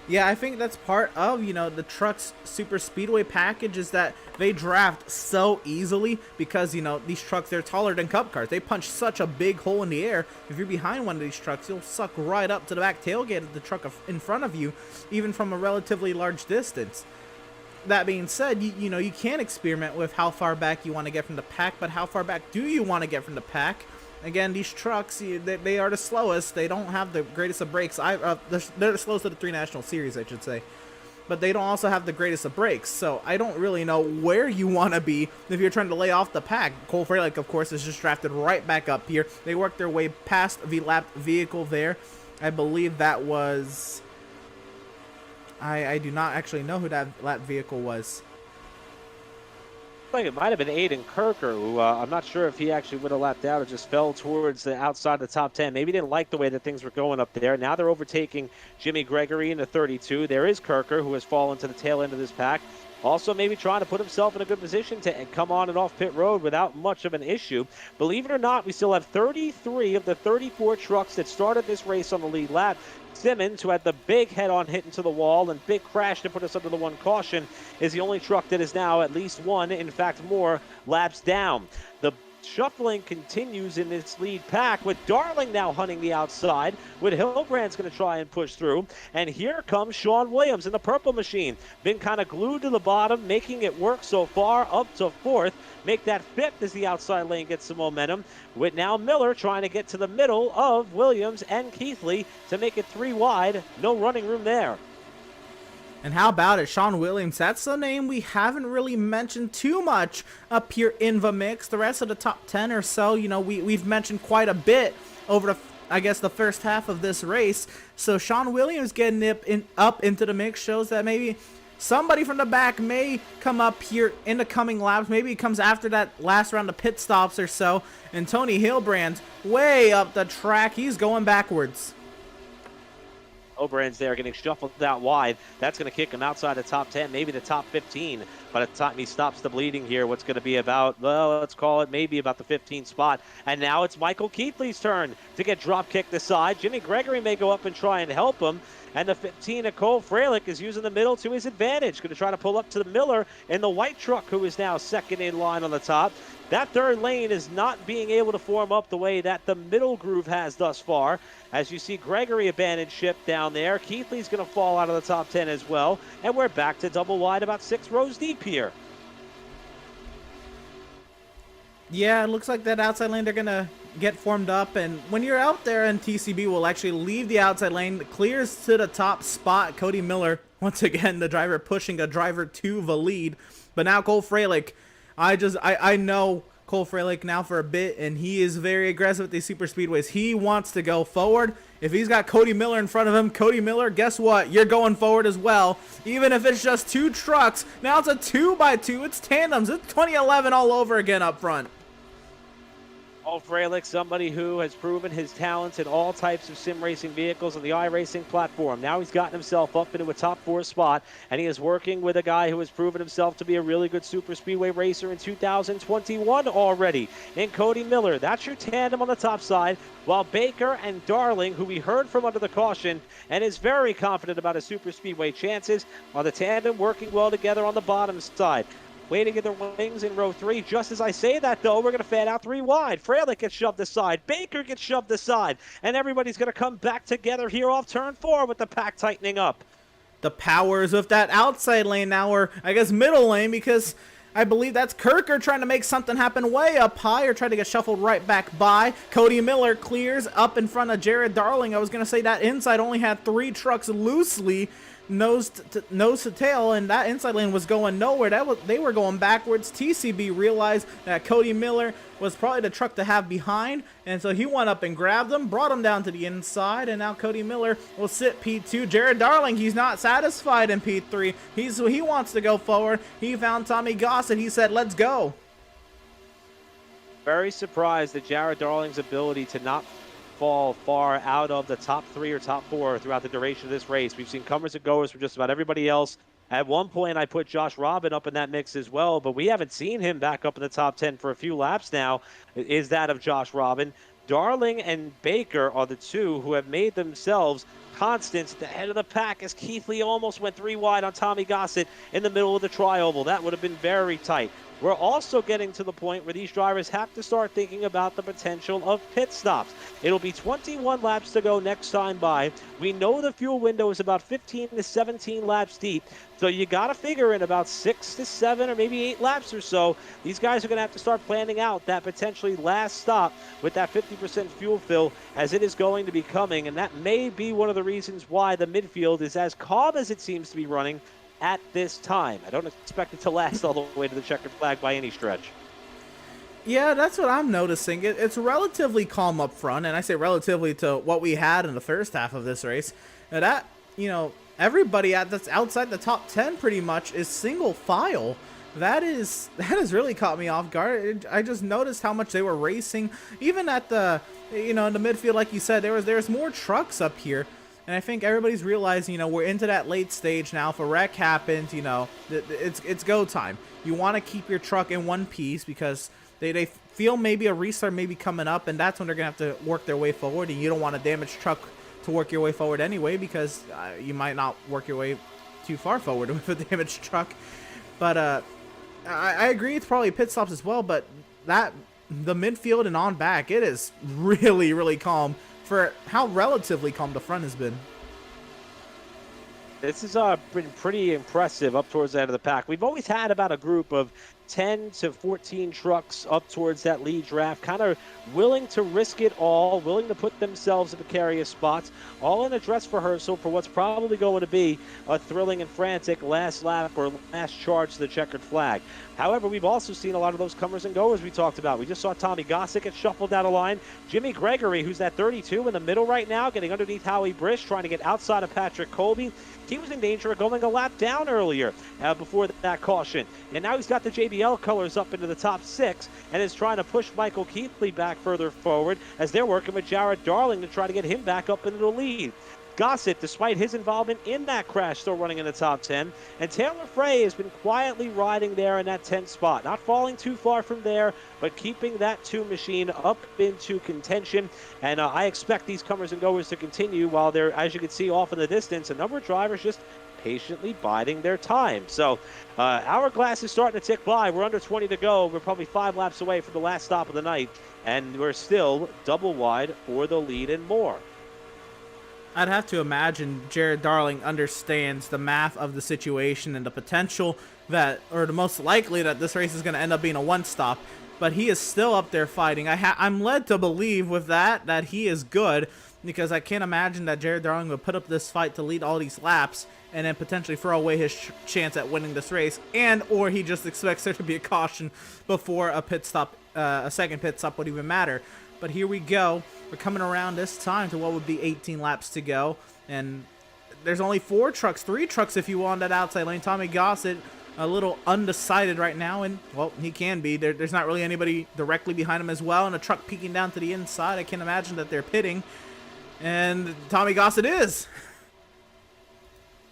Yeah, I think that's part of, the Trucks Super Speedway package is that they draft so easily because, these trucks, they're taller than Cup cars. They punch such a big hole in the air. If you're behind one of these trucks, you'll suck right up to the back tailgate of the truck in front of you, even from a relatively large distance. That being said, you can experiment with how far back you want to get from the pack, but how far back do you want to get from the pack? Again, these trucks, they are the slowest. They don't have the greatest of brakes. They're the slowest of the 3 National Series, I should say. But they don't also have the greatest of brakes, so I don't really know where you want to be if you're trying to lay off the pack. Cole Freilich, of course, is just drafted right back up here. They worked their way past the lapped vehicle there. I believe that was... I do not actually know who that lap vehicle was. I think it might have been Aiden Kirker, who I'm not sure if he actually would have lapped out or just fell towards the outside of the top 10. Maybe didn't like the way that things were going up there. Now they're overtaking Jimmy Gregory in the 32. There is Kirker, who has fallen to the tail end of this pack. Also maybe trying to put himself in a good position to come on and off pit road without much of an issue. Believe it or not, we still have 33 of the 34 trucks that started this race on the lead lap. Simmons, who had the big head-on hit into the wall and big crash to put us under the one caution, is the only truck that is now at least one, in fact more, laps down. The shuffling continues in this lead pack with Darling now hunting the outside, with Hillbrand's going to try and push through. And here comes Sean Williams in the purple machine. Been kind of glued to the bottom, making it work so far, up to 4th. Make that 5th as the outside lane gets some momentum, with now Miller trying to get to the middle of Williams and Keithley to make it 3 wide. No running room there. And how about it, Sean Williams? That's a name we haven't really mentioned too much up here in the mix. The rest of the top 10 or so, we've mentioned quite a bit over the first half of this race. So Sean Williams getting up into the mix shows that maybe somebody from the back may come up here in the coming laps. Maybe it comes after that last round of pit stops or so. And Tony Hillbrand, way up the track, he's going backwards. Hillbrand's there getting shuffled out wide. That's going to kick him outside the top 10, maybe the top 15. By the time he stops the bleeding here, what's going to be about, well, let's call it maybe about the 15th spot. And now it's Michael Keithley's turn to get drop kicked aside. Jimmy Gregory may go up and try and help him. And the 15 of Cole Freilich is using the middle to his advantage. Going to try to pull up to the Miller in the white truck, who is now second in line on the top. That third lane is not being able to form up the way that the middle groove has thus far. As you see Gregory abandoned ship down there. Keithley's going to fall out of the top 10 as well. And we're back to double wide about 6 rows deep here. Yeah, it looks like that outside lane they're gonna get formed up, and when you're out there, and TCB will actually leave the outside lane, clears to the top spot. Cody Miller, once again, the driver pushing a driver to the lead, but now Cole Fralick, I know Cole Fralick now for a bit, and he is very aggressive with these super speedways. He wants to go forward. If he's got Cody Miller in front of him, Cody Miller, guess what? You're going forward as well. Even if it's just 2 trucks, now it's a 2x2. It's tandems. It's 2011 all over again up front. Paul Fralick, somebody who has proven his talents in all types of sim racing vehicles on the iRacing platform. Now he's gotten himself up into a top 4 spot, and he is working with a guy who has proven himself to be a really good super speedway racer in 2021 already, in Cody Miller. That's your tandem on the top side, while Baker and Darling, who we heard from under the caution and is very confident about his super speedway chances, are the tandem working well together on the bottom side. Waiting in their wings in row 3. Just as I say that, though, we're going to fan out 3 wide. Fralick gets shoved aside. Baker gets shoved aside. And everybody's going to come back together here off turn 4 with the pack tightening up. The powers of that outside lane now, or I guess middle lane, because I believe that's Kirker trying to make something happen way up high, or trying to get shuffled right back by. Cody Miller clears up in front of Jared Darling. I was going to say that inside only had 3 trucks loosely nose to tail, and that inside lane was going nowhere. They were going backwards. TCB realized that Cody Miller was probably the truck to have behind, and so he went up and grabbed him, brought him down to the inside, and now Cody Miller will sit P2. Jared Darling, he's not satisfied in P3. He wants to go forward. He found Tommy Gossett. He said, let's go. Very surprised at Jared Darling's ability to not fall far out of the top 3 or top 4 throughout the duration of this race. We've seen comers and goers from just about everybody else. At one point, I put Josh Robin up in that mix as well, but we haven't seen him back up in the top 10 for a few laps now, is that of Josh Robin. Darling and Baker are the 2 who have made themselves constants at the head of the pack, as Keith Lee almost went 3 wide on Tommy Gossett in the middle of the tri-oval. That would have been very tight. We're also getting to the point where these drivers have to start thinking about the potential of pit stops. It'll be 21 laps to go next time by. We know the fuel window is about 15 to 17 laps deep, so you got to figure in about 6 to 7 or maybe 8 laps or so, these guys are going to have to start planning out that potentially last stop with that 50% fuel fill, as it is going to be coming, and that may be one of the reasons why the midfield is as calm as it seems to be running at this time. I don't expect it to last all the way to the checkered flag by any stretch. Yeah, that's what I'm noticing. It's relatively calm up front, and I say relatively to what we had in the first half of this race. That, everybody that's outside the top 10 pretty much is single file. That has really caught me off guard. I just noticed how much they were racing, even at the, in the midfield, like you said, there's more trucks up here. And I think everybody's realizing, we're into that late stage now. If a wreck happens, it's go time. You want to keep your truck in one piece because they feel maybe a restart may be coming up, and that's when they're going to have to work their way forward. And you don't want a damaged truck to work your way forward anyway, because you might not work your way too far forward with a damaged truck. But I agree it's probably pit stops as well, but the midfield and on back, it is really, really calm for how relatively calm the front has been. This has been pretty impressive up towards the end of the pack. We've always had about a group of 10 to 14 trucks up towards that lead draft, kind of willing to risk it all, willing to put themselves in precarious spots, all in a dress rehearsal for what's probably going to be a thrilling and frantic last lap or last charge to the checkered flag. However, we've also seen a lot of those comers and goers we talked about. We just saw Tommy Gossett get shuffled down a line. Jimmy Gregory, who's at 32 in the middle right now, getting underneath Howie Brish, trying to get outside of Patrick Colby. He was in danger of going a lap down earlier before that caution. And now he's got the JBL colors up into the top 6 and is trying to push Michael Keithley back further forward as they're working with Jared Darling to try to get him back up into the lead. Gossett, despite his involvement in that crash, still running in the top 10. And Taylor Frey has been quietly riding there in that 10th spot. Not falling too far from there, but keeping that 2 machine up into contention. And I expect these comers and goers to continue while they're, as you can see off in the distance, a number of drivers just patiently biding their time. So hourglass is starting to tick by. We're under 20 to go. We're probably 5 laps away from the last stop of the night. And we're still double wide for the lead and more. I'd have to imagine Jared Darling understands the math of the situation and the potential that, or the most likely that this race is going to end up being a one-stop. but he is still up there fighting. I'm led to believe with that he is good, because I can't imagine that Jared Darling would put up this fight to lead all these laps and then potentially throw away his chance at winning this race, or he just expects there to be a caution before a pit stop, a second pit stop would even matter. But here we go. We're coming around this time to what would be 18 laps to go, and there's only 3 trucks if you want that outside lane. Tommy Gossett a little undecided right now, and well, he can be. There's not really anybody directly behind him as well, and a truck peeking down to the inside. I can't imagine that they're pitting, and Tommy Gossett is.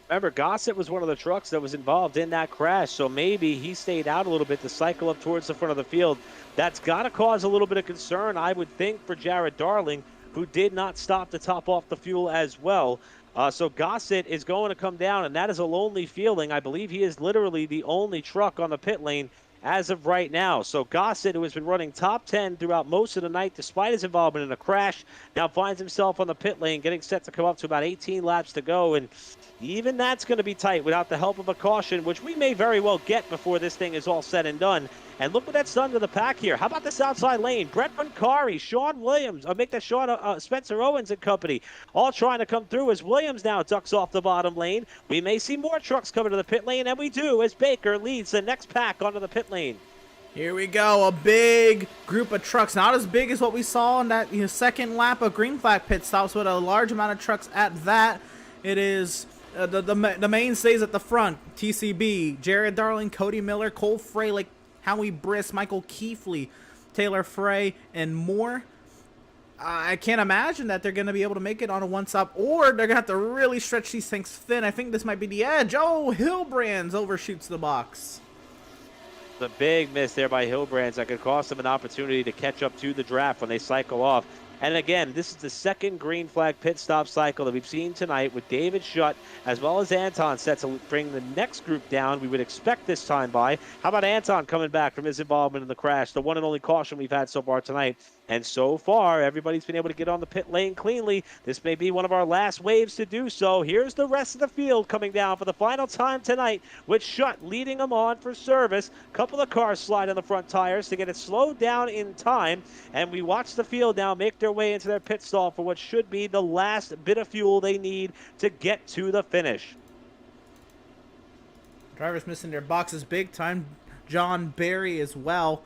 Remember, Gossett was one of the trucks that was involved in that crash, so maybe he stayed out a little bit to cycle up towards the front of the field. That's got to cause a little bit of concern, I would think, for Jared Darling, who did not stop to top off the fuel as well. So Gossett is going to come down, and that is a lonely feeling. I believe he is literally the only truck on the pit lane as of right now. So Gossett, who has been running top 10 throughout most of the night despite his involvement in a crash, now finds himself on the pit lane, getting set to come up to about 18 laps to go. And even that's going to be tight without the help of a caution, which we may very well get before this thing is all said and done. And look what that's done to the pack here. How about this outside lane? Brett Bunkari, Sean Williams, Spencer Owens and company, all trying to come through as Williams now ducks off the bottom lane. We may see more trucks coming to the pit lane, and we do, as Baker leads the next pack onto the pit lane. Here we go, a big group of trucks. Not as big as what we saw in that second lap of green flag pit stops, but a large amount of trucks at that. It is the mainstays at the front. TCB, Jared Darling, Cody Miller, Cole Freilich, Howie Briss, Michael Keefley, Taylor Frey, and more. I can't imagine that they're going to be able to make it on a one-stop, or they're going to have to really stretch these things thin. I think this might be the edge. Oh, Hilbrands overshoots the box. The big miss there by Hilbrands that could cost them an opportunity to catch up to the draft when they cycle off. And again, this is the second green flag pit stop cycle that we've seen tonight, with David Schutt as well as Anton set to bring the next group down. We would expect this time by. How about Anton coming back from his involvement in the crash, the one and only caution we've had so far tonight? And so far, everybody's been able to get on the pit lane cleanly. This may be one of our last waves to do so. Here's the rest of the field coming down for the final time tonight, with Schutt leading them on for service. A couple of cars slide on the front tires to get it slowed down in time. And we watch the field now make their way into their pit stall for what should be the last bit of fuel they need to get to the finish. Drivers missing their boxes big time. John Barry as well.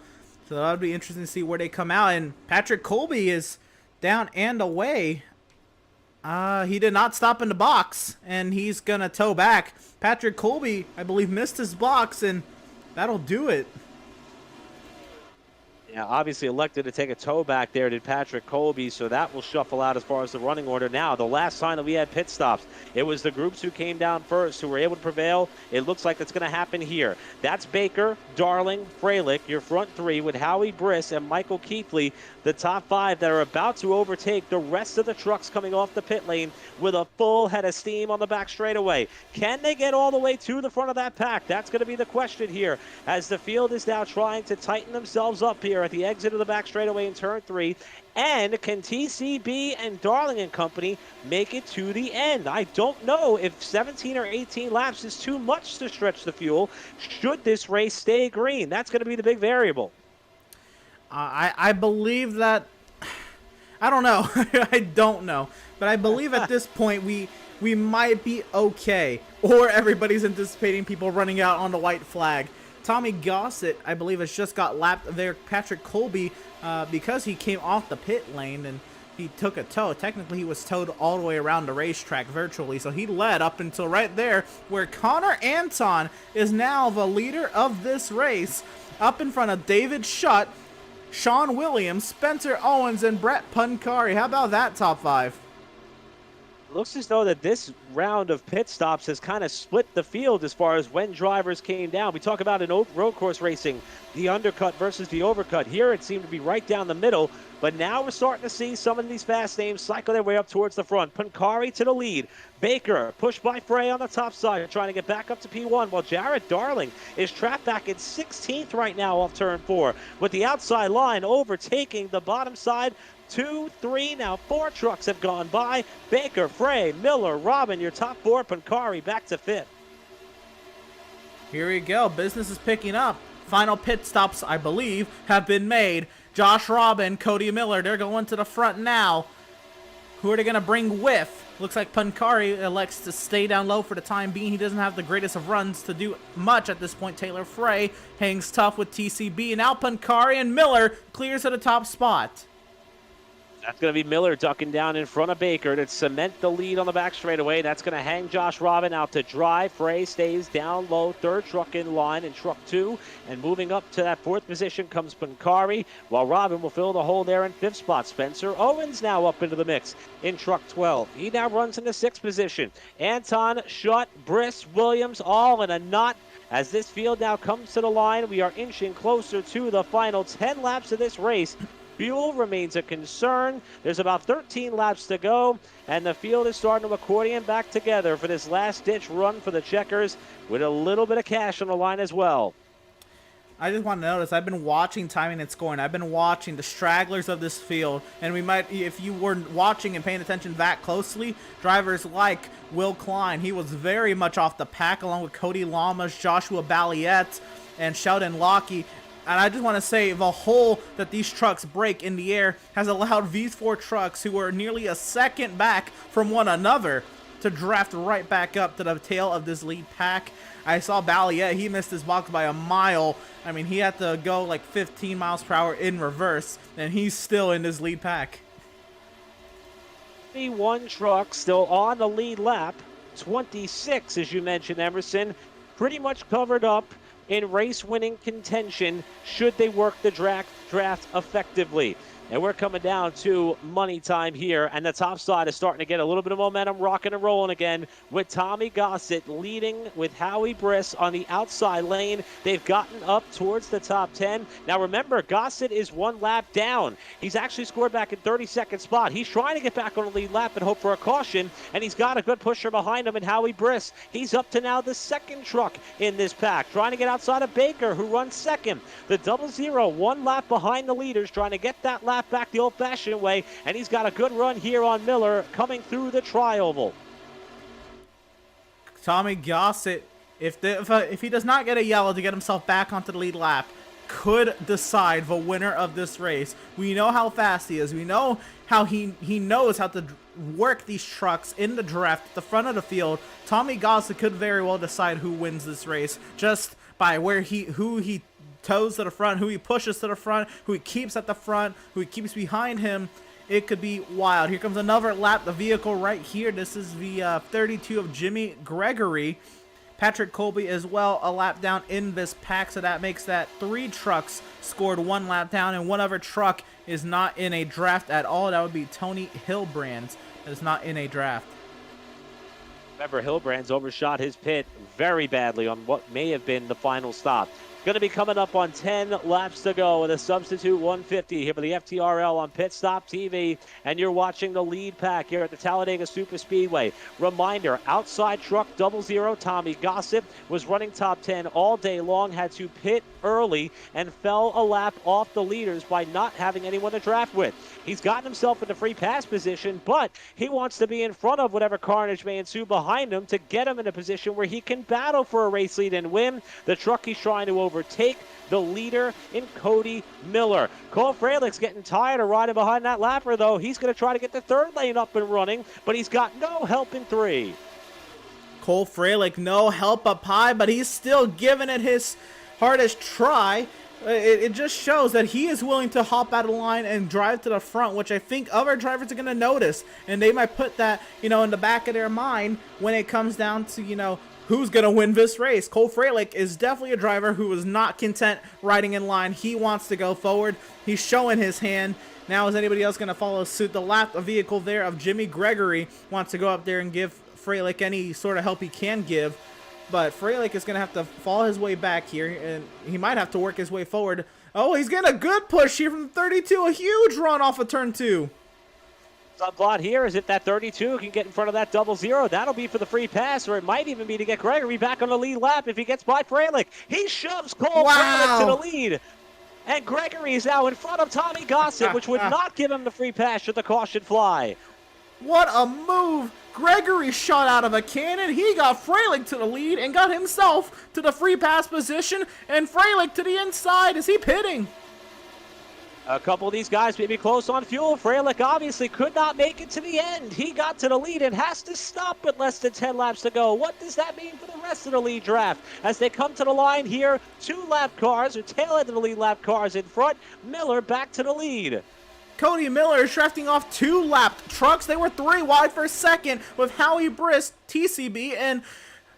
So that'll be interesting to see where they come out. And Patrick Colby is down and away. He did not stop in the box, and he's going to tow back. Patrick Colby, I believe, missed his box, and that'll do it. Yeah, obviously elected to take a tow back there did Patrick Colby, so that will shuffle out as far as the running order. Now, the last time that we had pit stops, it was the groups who came down first who were able to prevail. It looks like that's going to happen here. That's Baker, Darling, Freilich, your front three, with Howie Briss and Michael Keefley, the top five that are about to overtake the rest of the trucks coming off the pit lane with a full head of steam on the back straightaway. Can they get all the way to the front of that pack? That's going to be the question here, as the field is now trying to tighten themselves up here at the exit of the back straightaway in turn 3. And can TCB and Darling and company make it to the end? I don't know if 17 or 18 laps is too much to stretch the fuel. Should this race stay green? That's going to be the big variable. I believe that, I don't know. I don't know. But I believe at this point we might be okay. Or everybody's anticipating people running out on the white flag. Tommy Gossett, I believe, has just got lapped there. Patrick Colby, because he came off the pit lane and he took a tow. Technically, he was towed all the way around the racetrack virtually, so he led up until right there, where Connor Anton is now the leader of this race, up in front of David Schutt, Sean Williams, Spencer Owens, and Brett Bunkari. How about that top five? Looks as though that this round of pit stops has kind of split the field as far as when drivers came down. We talk about in road course racing, the undercut versus the overcut. Here it seemed to be right down the middle, but now we're starting to see some of these fast names cycle their way up towards the front. Bunkari to the lead. Baker pushed by Frey on the top side, trying to get back up to P1, while Jared Darling is trapped back in 16th right now off turn 4, with the outside line overtaking the bottom side. 2, 3, now 4 trucks have gone by. Baker, Frey, Miller, Robin, your top 4. Bunkari back to 5th. Here we go. Business is picking up. Final pit stops, I believe, have been made. Josh Robin, Cody Miller, they're going to the front now. Who are they going to bring with? Looks like Pancari elects to stay down low for the time being. He doesn't have the greatest of runs to do much at this point. Taylor Frey hangs tough with TCB. And now Pancari and Miller clears to the top spot. That's going to be Miller ducking down in front of Baker to cement the lead on the back straightaway. That's going to hang Josh Robin out to dry. Frey stays down low. Third truck in line in truck 2. And moving up to that 4th position comes Pancari, while Robin will fill the hole there in 5th spot. Spencer Owens now up into the mix in truck 12. He now runs in the 6th position. Anton, Schutt, Briss, Williams all in a knot. As this field now comes to the line, we are inching closer to the final 10 laps of this race. Fuel remains a concern. There's about 13 laps to go, and the field is starting to accordion back together for this last-ditch run for the Checkers with a little bit of cash on the line as well. I just want to notice, I've been watching timing and scoring. I've been watching the stragglers of this field, and we might, if you were watching and paying attention that closely, drivers like Will Klein, he was very much off the pack, along with Cody Lamas, Joshua Balliette, and Sheldon Lockie. And I just want to say, the hole that these trucks break in the air has allowed these 4 trucks, who are nearly a second back from one another, to draft right back up to the tail of this lead pack. I saw Balliette, he missed his box by a mile. I mean, he had to go like 15 miles per hour in reverse, and he's still in this lead pack. 21 trucks still on the lead lap. 26, as you mentioned, Emerson, pretty much covered up in race-winning contention should they work the draft effectively. And we're coming down to money time here, and the top side is starting to get a little bit of momentum, rocking and rolling again, with Tommy Gossett leading with Howie Briss on the outside lane. They've gotten up towards the top 10. Now remember, Gossett is 1 lap down. He's actually scored back in 32nd spot. He's trying to get back on the lead lap and hope for a caution, and he's got a good pusher behind him in Howie Briss. He's up to now the 2nd truck in this pack, trying to get outside of Baker, who runs 2nd. The 00, 1 lap behind the leaders, trying to get that lap back the old-fashioned way, and he's got a good run here on Miller coming through the tri-oval. Tommy Gossett, if he does not get a yellow to get himself back onto the lead lap, could decide the winner of this race. We know how fast he is. We know how he knows how to work these trucks in the draft at the front of the field. Tommy Gossett could very well decide who wins this race just by who he toes to the front, who he pushes to the front, who he keeps at the front, who he keeps behind him. It could be wild. Here comes another lap, the vehicle right here. This is the 32 of Jimmy Gregory. Patrick Colby as well, a lap down in this pack, so that makes that 3 trucks scored 1 lap down, and one other truck is not in a draft at all. That would be Tony Hilbrand, that is not in a draft. Remember, Hilbrand's overshot his pit very badly on what may have been the final stop. Going to be coming up on 10 laps to go with a substitute 150 here for the FTRL on Pit Stop TV. And you're watching the lead pack here at the Talladega Super Speedway. Reminder, outside truck 00, Tommy Gossett was running top 10 all day long, had to pit early and fell a lap off the leaders by not having anyone to draft with. He's gotten himself into free pass position, but he wants to be in front of whatever carnage may ensue behind him to get him in a position where he can battle for a race lead and win. The truck he's trying to overtake the leader in Cody Miller. Cole Freilic's getting tired of riding behind that lapper, though. He's going to try to get the 3rd lane up and running, but he's got no help in 3. Cole Freilich, no help up high, but he's still giving it his hardest try. It just shows that he is willing to hop out of the line and drive to the front, which I think other drivers are going to notice, and they might put that, in the back of their mind when it comes down to, who's going to win this race. Cole Freilich is definitely a driver who is not content riding in line. He wants to go forward. He's showing his hand. Now is anybody else going to follow suit? The lap vehicle there of Jimmy Gregory wants to go up there and give Freilich any sort of help he can give. But Freilich is going to have to fall his way back here, and he might have to work his way forward. Oh, he's getting a good push here from 32. A huge run off of turn 2. Subplot here is if that 32 can get in front of that 00. That'll be for the free pass, or it might even be to get Gregory back on the lead lap if he gets by Freilich. He shoves Cole Freilich to the lead. And Gregory is now in front of Tommy Gossett, which would not give him the free pass should the caution fly. What a move! Gregory shot out of a cannon. He got Freilich to the lead and got himself to the free pass position. And Freilich to the inside. Is he pitting? A couple of these guys may be close on fuel. Freilich obviously could not make it to the end. He got to the lead and has to stop with less than 10 laps to go. What does that mean for the rest of the lead draft? As they come to the line here, 2 lap cars, or tail end of the lead lap cars in front. Miller back to the lead. Cody Miller is drafting off 2 lap trucks. They were 3 wide for second with Howie Briss, TCB, and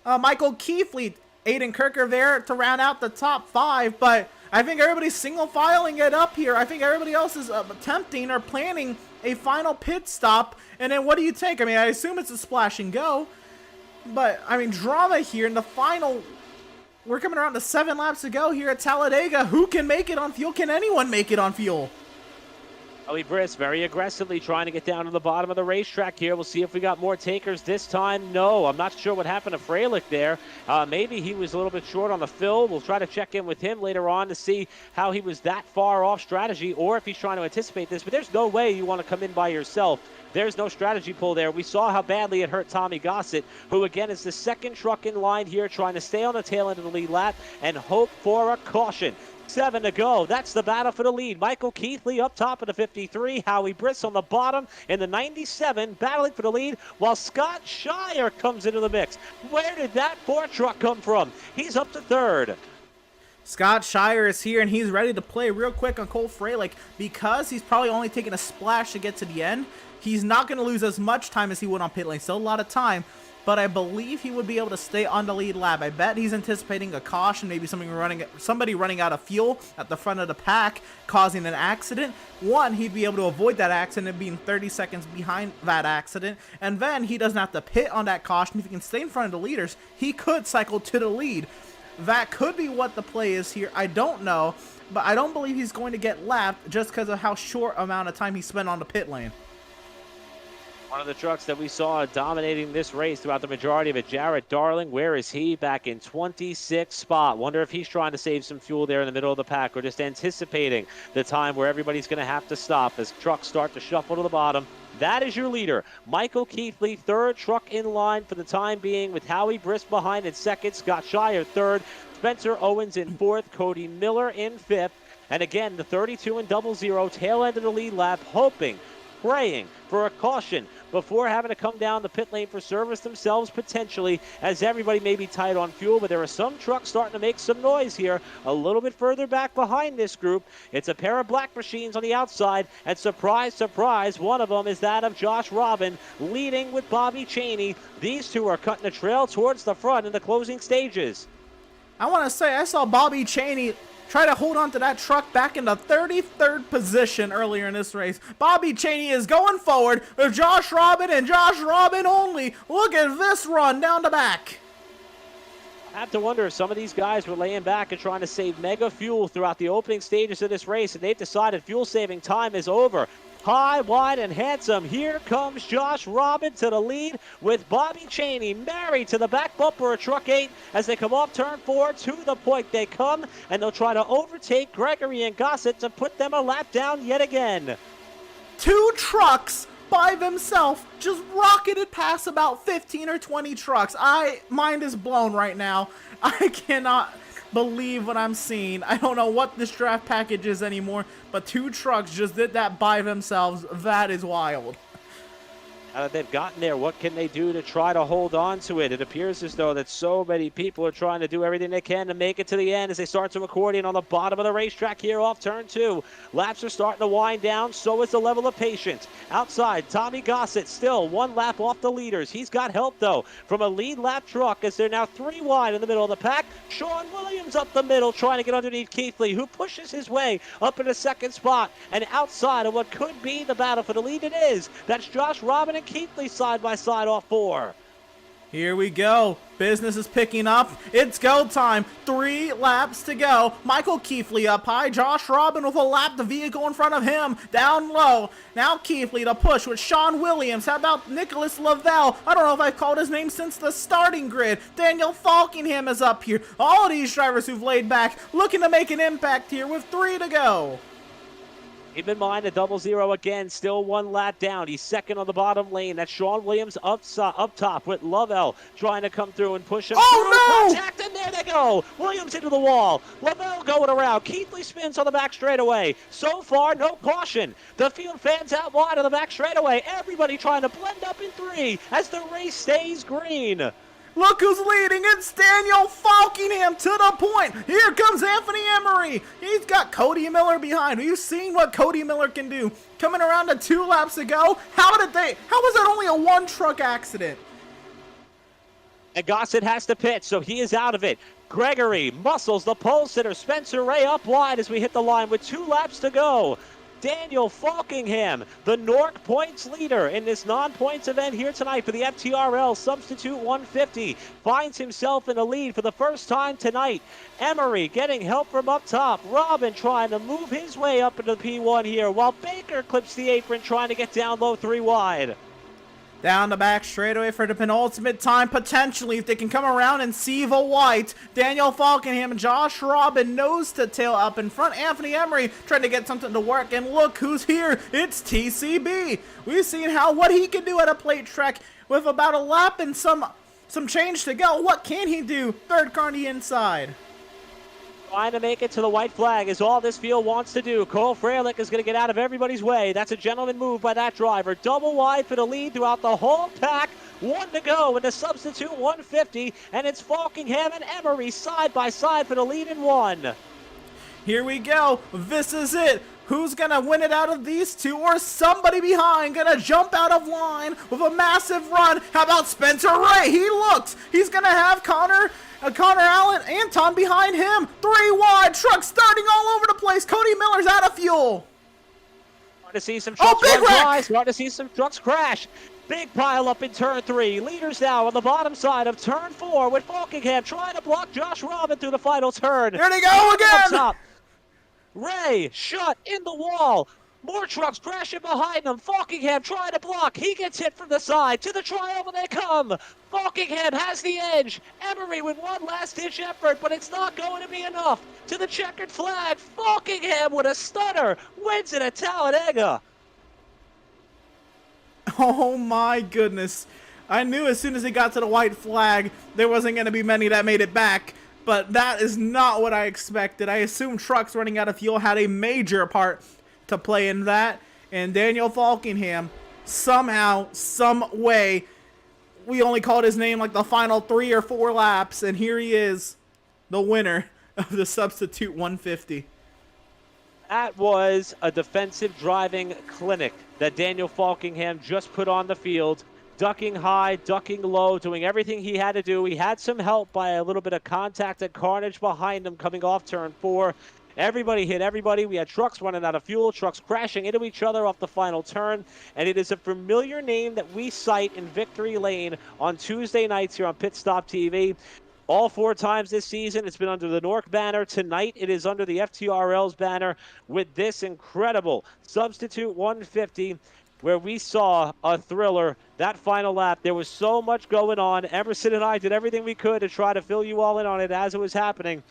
Michael Keithley. Aiden Kirker there to round out the top 5, but I think everybody's single filing it up here. I think everybody else is attempting or planning a final pit stop. And then what do you take? I mean, I assume it's a splash and go, but I mean, drama here in the final. We're coming around to 7 laps to go here at Talladega. Who can make it on fuel? Can anyone make it on fuel? Howie Briss very aggressively trying to get down to the bottom of the racetrack here. We'll see if we got more takers this time. No, I'm not sure what happened to Freilich there. Maybe he was a little bit short on the fill. We'll try to check in with him later on to see how he was that far off strategy or if he's trying to anticipate this. But there's no way you want to come in by yourself. There's no strategy pull there. We saw how badly it hurt Tommy Gossett, who again is the second truck in line here trying to stay on the tail end of the lead lap and hope for a caution. 7 to go. That's the battle for the lead. Michael Keithley up top of the 53. Howie Briss on the bottom in the 97, battling for the lead, while Scott Shire comes into the mix. Where did that 4 truck come from? He's up to 3rd. Scott Shire is here, and he's ready to play real quick on Cole Freilich because he's probably only taking a splash to get to the end. He's not going to lose as much time as he would on pit lane. Still a lot of time, but I believe he would be able to stay on the lead lap. I bet he's anticipating a caution, maybe somebody running out of fuel at the front of the pack, causing an accident. One, he'd be able to avoid that accident and being 30 seconds behind that accident, and then he doesn't have to pit on that caution. If he can stay in front of the leaders, he could cycle to the lead. That could be what the play is here. I don't know, but I don't believe he's going to get lapped just because of how short amount of time he spent on the pit lane. One of the trucks that we saw dominating this race throughout the majority of it, Jared Darling. Where is he? Back in 26th spot. Wonder if he's trying to save some fuel there in the middle of the pack or just anticipating the time where everybody's going to have to stop as trucks start to shuffle to the bottom. That is your leader. Michael Keithley, 3rd truck in line for the time being, with Howie Briss behind in 2nd, Scott Shire 3rd, Spencer Owens in 4th, Cody Miller in 5th. And again, the 32 and 00 tail end of the lead lap, hoping, praying for a caution before having to come down the pit lane for service themselves potentially, as everybody may be tight on fuel. But there are some trucks starting to make some noise here a little bit further back behind this group. It's a pair of black machines on the outside, and surprise, surprise, one of them is that of Josh Robin leading with Bobby Chaney. These two are cutting a trail towards the front in the closing stages. I want to say I saw Bobby Chaney try to hold on to that truck back in the 33rd position earlier in this race. Bobby Chaney is going forward with Josh Robin and Josh Robin only. Look at this run down the back. I have to wonder if some of these guys were laying back and trying to save mega fuel throughout the opening stages of this race, and they've decided fuel saving time is over. High, wide, and handsome. Here comes Josh Robin to the lead with Bobby Chaney married to the back bumper of Truck 8 as they come off turn 4. To the point they come, and they'll try to overtake Gregory and Gossett to put them a lap down yet again. 2 trucks by themselves just rocketed past about 15 or 20 trucks. Mind is blown right now. I cannot believe what I'm seeing. I don't know what this draft package is anymore, but 2 trucks just did that by themselves. That is wild. Now that they've gotten there, what can they do to try to hold on to it? It appears as though that so many people are trying to do everything they can to make it to the end as they start to accordion on the bottom of the racetrack here off turn 2. Laps are starting to wind down, so is the level of patience. Outside, Tommy Gossett still 1 lap off the leaders. He's got help, though, from a lead lap truck as they're now 3 wide in the middle of the pack. Sean Williams up the middle trying to get underneath Keithley, who pushes his way up in the 2nd spot. And outside of what could be the battle for the lead, it is. That's Josh Robin and Keithley side by side off 4. Here we go. Business is picking up. It's go time. 3 laps to go. Michael Keithley up high. Josh Robin with a lap the vehicle in front of him. Down low. Now Keithley to push with Sean Williams. How about Nicholas Lavelle? I don't know if I've called his name since the starting grid. Daniel Falkingham is up here. All of these drivers who've laid back looking to make an impact here with 3 to go. Keep in mind the 0-0 again, still 1 lap down. He's second on the bottom lane. That's Sean Williams up top with Lovell trying to come through and push him through. Oh, no! Contact, and there they go. Williams into the wall. Lovell going around. Keithley spins on the back straightaway. So far, no caution. The field fans out wide on the back straightaway. Everybody trying to blend up in 3 as the race stays green. Look who's leading. It's Daniel Falkingham to the point. Here comes Anthony Emery. He's got Cody Miller behind. We've seen what Cody Miller can do. Coming around to 2 laps ago. How was that only a 1-truck accident? And Gossett has to pit, so he is out of it. Gregory muscles the pole sitter. Spencer Ray up wide as we hit the line with 2 laps to go. Daniel Falkingham, the NORC points leader in this non-points event here tonight for the FTRL Substitute 150, finds himself in the lead for the first time tonight. Emery getting help from up top. Robin trying to move his way up into the P1 here, while Baker clips the apron trying to get down low 3 wide. Down the back straightaway for the penultimate time, potentially, if they can come around and see the white. Daniel Falkingham and Josh Robin nose to tail up in front. Anthony Emery trying to get something to work, and look who's here. It's TCB. We've seen what he can do at a plate track with about a lap and some change to go. What can he do? Third car on the inside. Trying to make it to the white flag is all this field wants to do. Cole Freilich is going to get out of everybody's way. That's a gentleman move by that driver. Double wide for the lead throughout the whole pack. 1 to go in the substitute 150, and it's Falkingham and Emery side by side for the lead in 1. Here we go. This is it. Who's going to win it out of these 2, or somebody behind going to jump out of line with a massive run? How about Spencer Ray? He looks. He's going to have Connor Allen, Anton behind him. 3 wide. Truck starting all over the place. Cody Miller's out of fuel. Starting to see some trucks big run wreck! dry. Starting to see some trucks crash. Big pile up in turn 3. Leaders now on the bottom side of turn 4 with Falkingham trying to block Josh Robin through the final turn. There they go again. Up top. Ray shut in the wall. More trucks crashing behind him. Falkingham trying to block. He gets hit from the side. To the trioval they come. Falkingham has the edge. Emery with one last-ditch effort, but it's not going to be enough. To the checkered flag. Falkingham with a stunner. Wins it at Talladega. Oh my goodness. I knew as soon as he got to the white flag, there wasn't going to be many that made it back. But that is not what I expected. I assumed trucks running out of fuel had a major part to play in that. And Daniel Falkingham, somehow, some way, we only called his name like the final 3 or 4 laps, and here he is, the winner of the Substitute 150. That was a defensive driving clinic that Daniel Falkingham just put on the field. Ducking high, ducking low, doing everything he had to do. He had some help by a little bit of contact and carnage behind him coming off turn 4. Everybody hit everybody. We had trucks running out of fuel, trucks crashing into each other off the final turn. And it is a familiar name that we cite in Victory Lane on Tuesday nights here on Pit Stop TV. All 4 times this season, it's been under the NORC banner. Tonight, it is under the FTRL's banner with this incredible Substitute 150, where we saw a thriller. That final lap, there was so much going on. Emerson and I did everything we could to try to fill you all in on it as it was happening.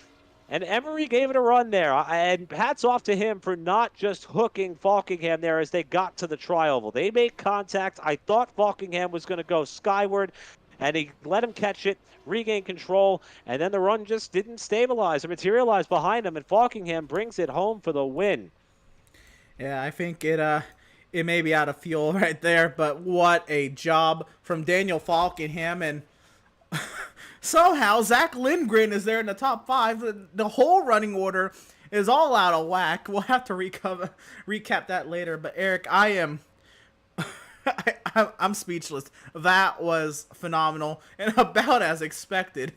And Emery gave it a run there. And hats off to him for not just hooking Falkingham there as they got to the trioval. They made contact. I thought Falkingham was going to go skyward, and he let him catch it, regain control, and then the run just didn't stabilize or materialize behind him, and Falkingham brings it home for the win. Yeah, I think it may be out of fuel right there, but what a job from Daniel Falkingham. And somehow Zach Lindgren is there in the top 5. The whole running order is all out of whack. We'll have to recap that later. But Eric, I'm speechless. That was phenomenal and about as expected.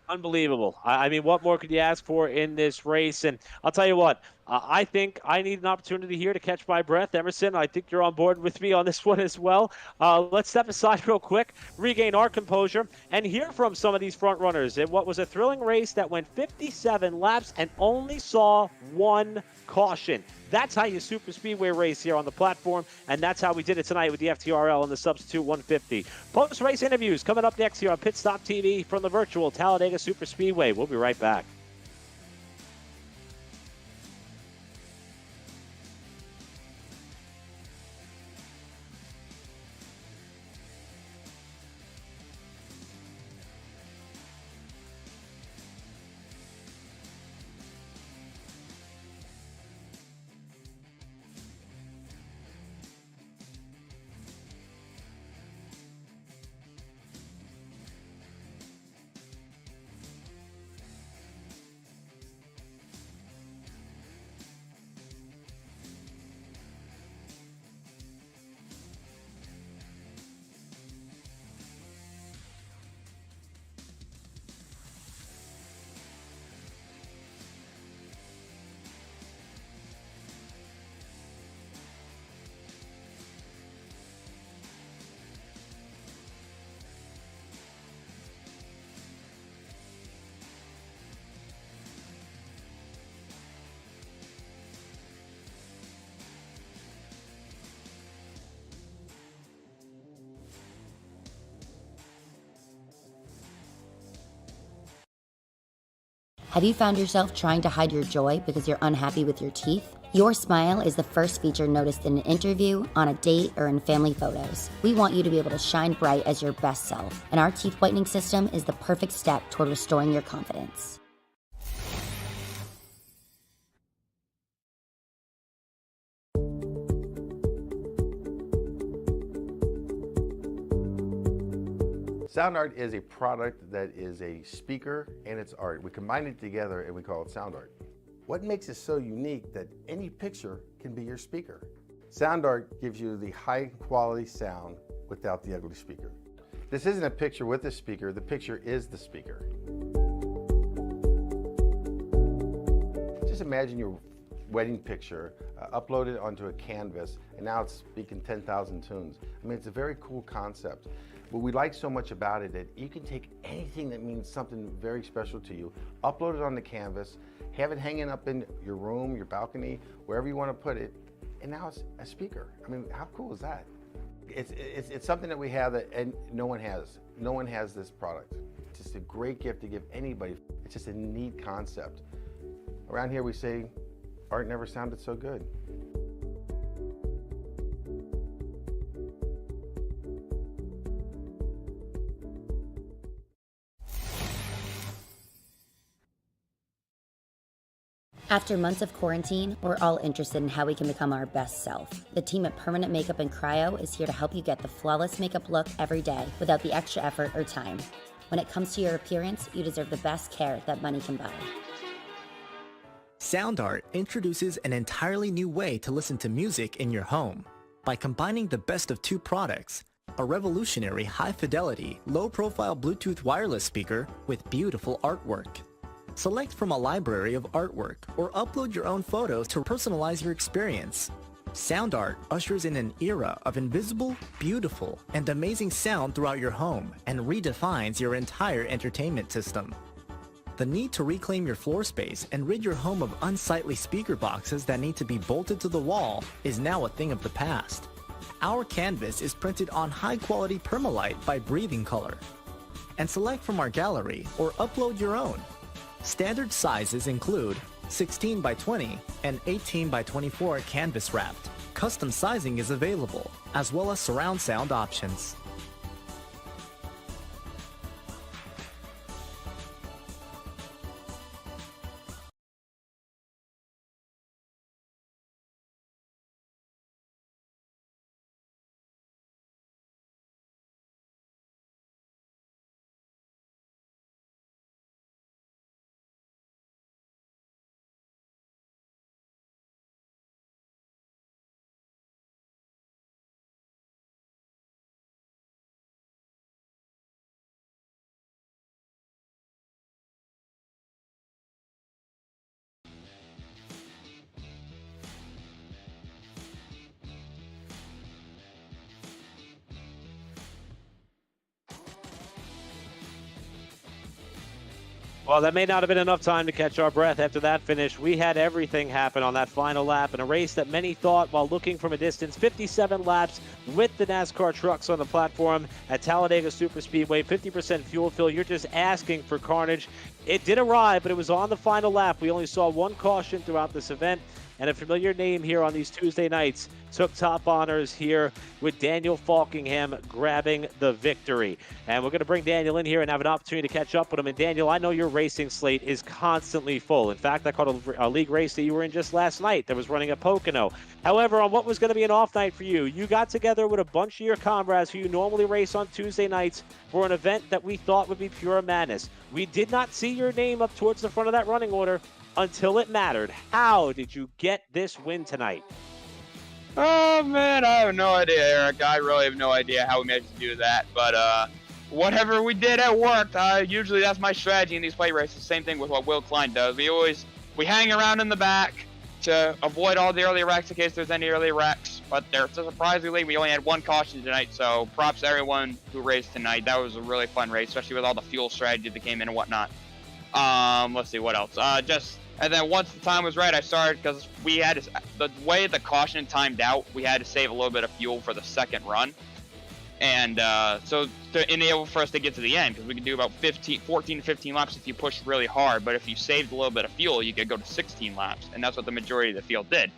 Unbelievable. I mean, what more could you ask for in this race? And I'll tell you what, I think I need an opportunity here to catch my breath. Emerson, I think you're on board with me on this one as well. Let's step aside real quick, regain our composure, and hear from some of these front runners in what was a thrilling race that went 57 laps and only saw 1 caution. That's how you super speedway race here on the platform, and that's how we did it tonight with the FTRL and the Substitute 150. Post-race interviews coming up next here on Pit Stop TV from the virtual Talladega Super Speedway. We'll be right back. Have you found yourself trying to hide your joy because you're unhappy with your teeth? Your smile is the first feature noticed in an interview, on a date, or in family photos. We want you to be able to shine bright as your best self, and our teeth whitening system is the perfect step toward restoring your confidence. Sound Art is a product that is a speaker and it's art. We combine it together and we call it Sound Art. What makes it so unique that any picture can be your speaker? Sound Art gives you the high quality sound without the ugly speaker. This isn't a picture with a speaker, the picture is the speaker. Just imagine your wedding picture uploaded onto a canvas and now it's speaking 10,000 tunes. I mean, it's a very cool concept. What we like so much about it that you can take anything that means something very special to you, upload it on the canvas, have it hanging up in your room, your balcony, wherever you want to put it, and now it's a speaker. I mean, how cool is that? It's something that we have that and no one has. No one has this product. It's just a great gift to give anybody. It's just a neat concept. Around here we say, art never sounded so good. After months of quarantine, we're all interested in how we can become our best self. The team at Permanent Makeup and Cryo is here to help you get the flawless makeup look every day without the extra effort or time. When it comes to your appearance, you deserve the best care that money can buy. Sound Art introduces an entirely new way to listen to music in your home. By combining the best of two products, a revolutionary high-fidelity, low-profile Bluetooth wireless speaker with beautiful artwork. Select from a library of artwork or upload your own photos to personalize your experience. Sound Art ushers in an era of invisible, beautiful, and amazing sound throughout your home and redefines your entire entertainment system. The need to reclaim your floor space and rid your home of unsightly speaker boxes that need to be bolted to the wall is now a thing of the past. Our canvas is printed on high-quality permalite by Breathing Color. And select from our gallery or upload your own. Standard sizes include 16 by 20 and 18 by 24 canvas wrapped. Custom sizing is available, as well as surround sound options. Well, that may not have been enough time to catch our breath after that finish. We had everything happen on that final lap in a race that many thought, while looking from a distance, 57 laps with the NASCAR trucks on the platform at Talladega Superspeedway, 50% fuel fill. You're just asking for carnage. It did arrive, but it was on the final lap. We only saw one caution throughout this event, and a familiar name here on these Tuesday nights took top honors here with Daniel Falkingham grabbing the victory. And we're going to bring Daniel in here and have an opportunity to catch up with him. And Daniel, I know your racing slate is constantly full. In fact, I caught a league race that you were in just last night that was running at Pocono. However, on what was going to be an off night for you, you got together with a bunch of your comrades who you normally race on Tuesday nights for an event that we thought would be pure madness. We did not see your name up towards the front of that running order until it mattered. How did you get this win tonight? Oh, man, I have no idea, Eric. I really have no idea how we managed to do that. But whatever we did, it worked. Usually that's my strategy in these plate races. Same thing with what Will Klein does. We hang around in the back to avoid all the early wrecks in case there's any early wrecks. But surprisingly, we only had one caution tonight. So props to everyone who raced tonight. That was a really fun race, especially with all the fuel strategy that came in and whatnot. Let's see, what else? And then once the time was right, I started, because we had the way the caution timed out, we had to save a little bit of fuel for the second run. And so to enable for us to get to the end, because we can do about 14 to 15 laps if you push really hard, but if you saved a little bit of fuel, you could go to 16 laps, and that's what the majority of the field did.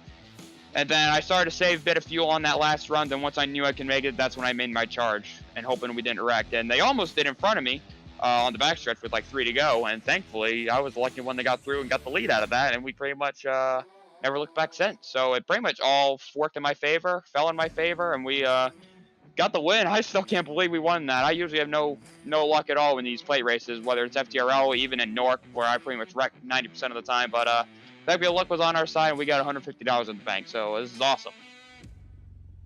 And then I started to save a bit of fuel on that last run, then once I knew I could make it, that's when I made my charge, and hoping we didn't wreck. And they almost did in front of me on the backstretch with like 3 to go, and thankfully I was the lucky one that got through and got the lead out of that, and we pretty much never looked back since. So it pretty much all worked in my favor, fell in my favor, and we got the win. I still can't believe we won that. I usually have no luck at all in these plate races, whether it's FTRL, even in NORC, where I pretty much wreck 90% of the time. But that bit of luck was on our side, and we got $150 in the bank. So this is awesome.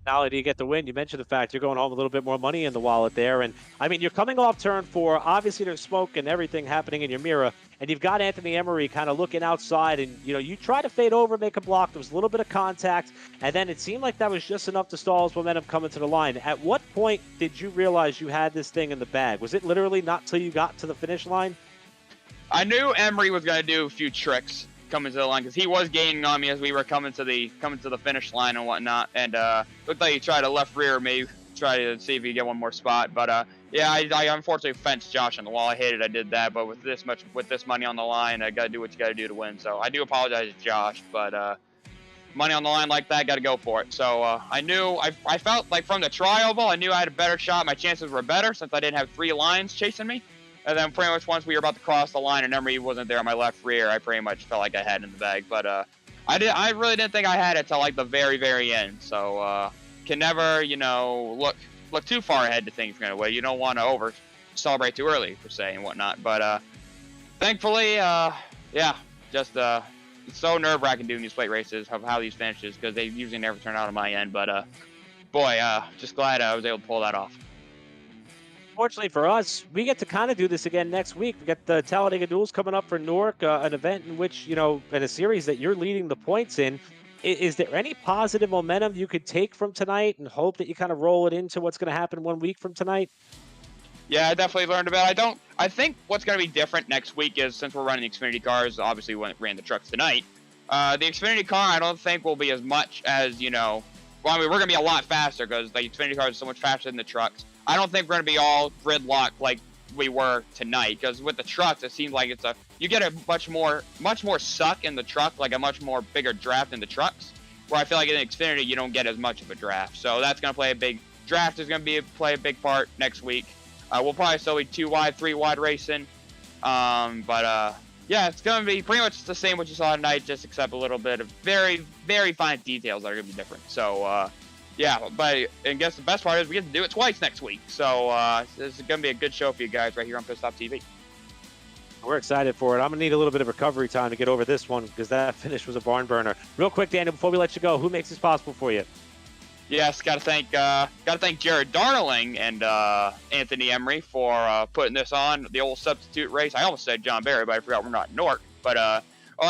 Not only do you get the win, you mentioned the fact you're going home a little bit more money in the wallet there. And I mean, you're coming off turn 4. Obviously, there's smoke and everything happening in your mirror. And you've got Anthony Emery kind of looking outside. And, you know, you try to fade over, make a block. There was a little bit of contact. And then it seemed like that was just enough to stall his momentum coming to the line. At what point did you realize you had this thing in the bag? Was it literally not till you got to the finish line? I knew Emery was going to do a few tricks coming to the line, because he was gaining on me as we were coming to the finish line and whatnot, and looked like he tried a left rear, maybe try to see if he could get one more spot. But yeah, I unfortunately fenced Josh on the wall. I hated I did that, but with this money on the line, I got to do what you got to do to win. So I do apologize to Josh, but money on the line like that, got to go for it. So I knew, I felt like from the trial ball, I knew I had a better shot. My chances were better since I didn't have 3 lines chasing me. And then pretty much once we were about to cross the line and Emery wasn't there on my left rear, I pretty much felt like I had it in the bag. But I really didn't think I had it till like the very, very end. So can never, you know, look too far ahead to things going away. You don't want to over celebrate too early per se and whatnot. But thankfully, yeah, just it's so nerve-wracking doing these plate races of how these finishes, because they usually never turn out on my end. But boy, just glad I was able to pull that off. Fortunately for us, we get to kind of do this again next week. We got the Talladega Duels coming up for NORC, an event in which, you know, in a series that you're leading the points in. Is there any positive momentum you could take from tonight and hope that you kind of roll it into what's going to happen 1 week from tonight? Yeah, I definitely learned about it. I think what's going to be different next week is, since we're running the Xfinity cars, obviously we ran the trucks tonight, the Xfinity car I don't think will be as much as, you know, well, I mean, we're going to be a lot faster because the Xfinity cars are so much faster than the trucks. I don't think we're going to be all gridlock like we were tonight, because with the trucks, it seems like you get a much more suck in the truck, like a much more bigger draft in the trucks, where I feel like in Xfinity, you don't get as much of a draft. So that's going to play a big, draft is going to play a big part next week. We'll probably still be 2 wide, 3 wide racing. But yeah, it's going to be pretty much the same what you saw tonight, just except a little bit of very, very fine details that are going to be different. So, yeah, but I guess the best part is we get to do it twice next week. So this is going to be a good show for you guys right here on Pit Stop TV. We're excited for it. I'm going to need a little bit of recovery time to get over this one, because that finish was a barn burner. Real quick, Daniel, before we let you go, who makes this possible for you? Yes, got to thank Jared Darling and Anthony Emery for putting this on, the old substitute race. I almost said John Barry, but I forgot we're not in NORC. But I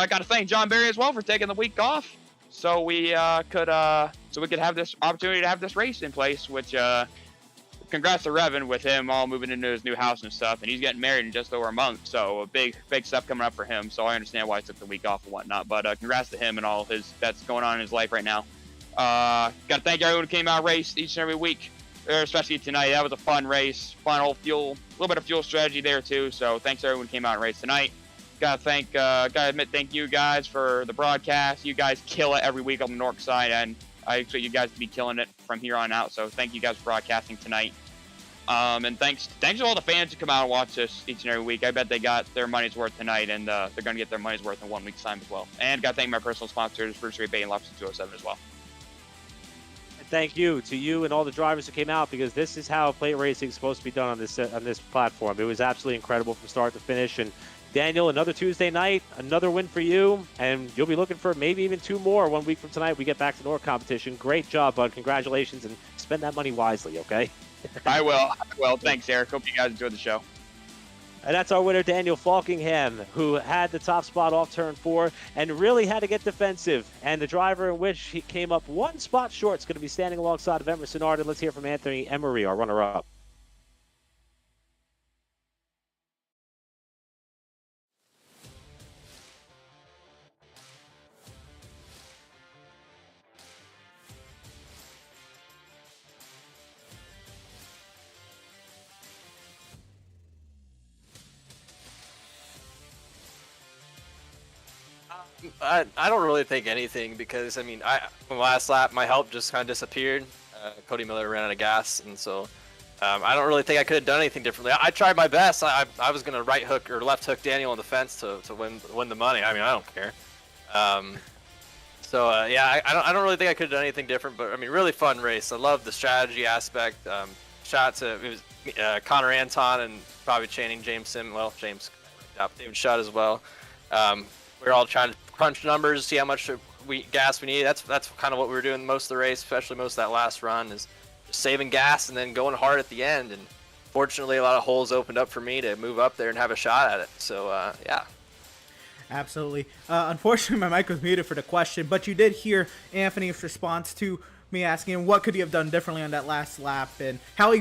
got to thank John Barry as well for taking the week off, so we could have this opportunity to have this race in place. Which congrats to Revan with him all moving into his new house and stuff, and he's getting married in just over a month. So a big stuff coming up for him. So I understand why he took the week off and whatnot. But congrats to him and all that's going on in his life right now. Got to thank everyone who came out and raced each and every week, especially tonight. That was a fun race, fun whole fuel, a little bit of fuel strategy there too. So thanks to everyone who came out and raced tonight. Gotta admit, thank you guys for the broadcast. You guys kill it every week on the NORC side, and I expect you guys to be killing it from here on out. So thank you guys for broadcasting tonight. And thanks to all the fans who come out and watch us each and every week. I bet they got their money's worth tonight, and they're gonna get their money's worth in 1 week's time as well. And gotta thank my personal sponsors, Bruce Ray Bay and Lobster 207 as well. Thank you to you and all the drivers who came out, because this is how plate racing is supposed to be done on this platform. It was absolutely incredible from start to finish. And Daniel, another Tuesday night, another win for you, and you'll be looking for maybe even 2 more 1 week from tonight. We get back to NORC competition. Great job, bud. Congratulations, and spend that money wisely, okay? I will. Thanks, Eric. Hope you guys enjoyed the show. And that's our winner, Daniel Falkingham, who had the top spot off turn 4 and really had to get defensive. And the driver in which he came up 1 spot short is going to be standing alongside of Emerson Arden. Let's hear from Anthony Emery, our runner-up. I don't really think anything because I mean, from last lap my help just kind of disappeared. Cody Miller ran out of gas, and so I don't really think I could have done anything differently. I tried my best. I was gonna right hook or left hook Daniel on the fence to win the money. I mean, I don't care. Yeah, I don't really think I could have done anything different. But I mean, really fun race. I love the strategy aspect. Shout out to it was Connor Anton and Bobby Channing, James Sim. Well, James, David Shutt as well. We were all trying to crunch numbers, see how much gas we need. That's kind of what we were doing most of the race, especially most of that last run, is just saving gas and then going hard at the end. And fortunately, a lot of holes opened up for me to move up there and have a shot at it. So yeah. Absolutely. Unfortunately, my mic was muted for the question, but you did hear Anthony's response to me asking him what could he have done differently on that last lap and how he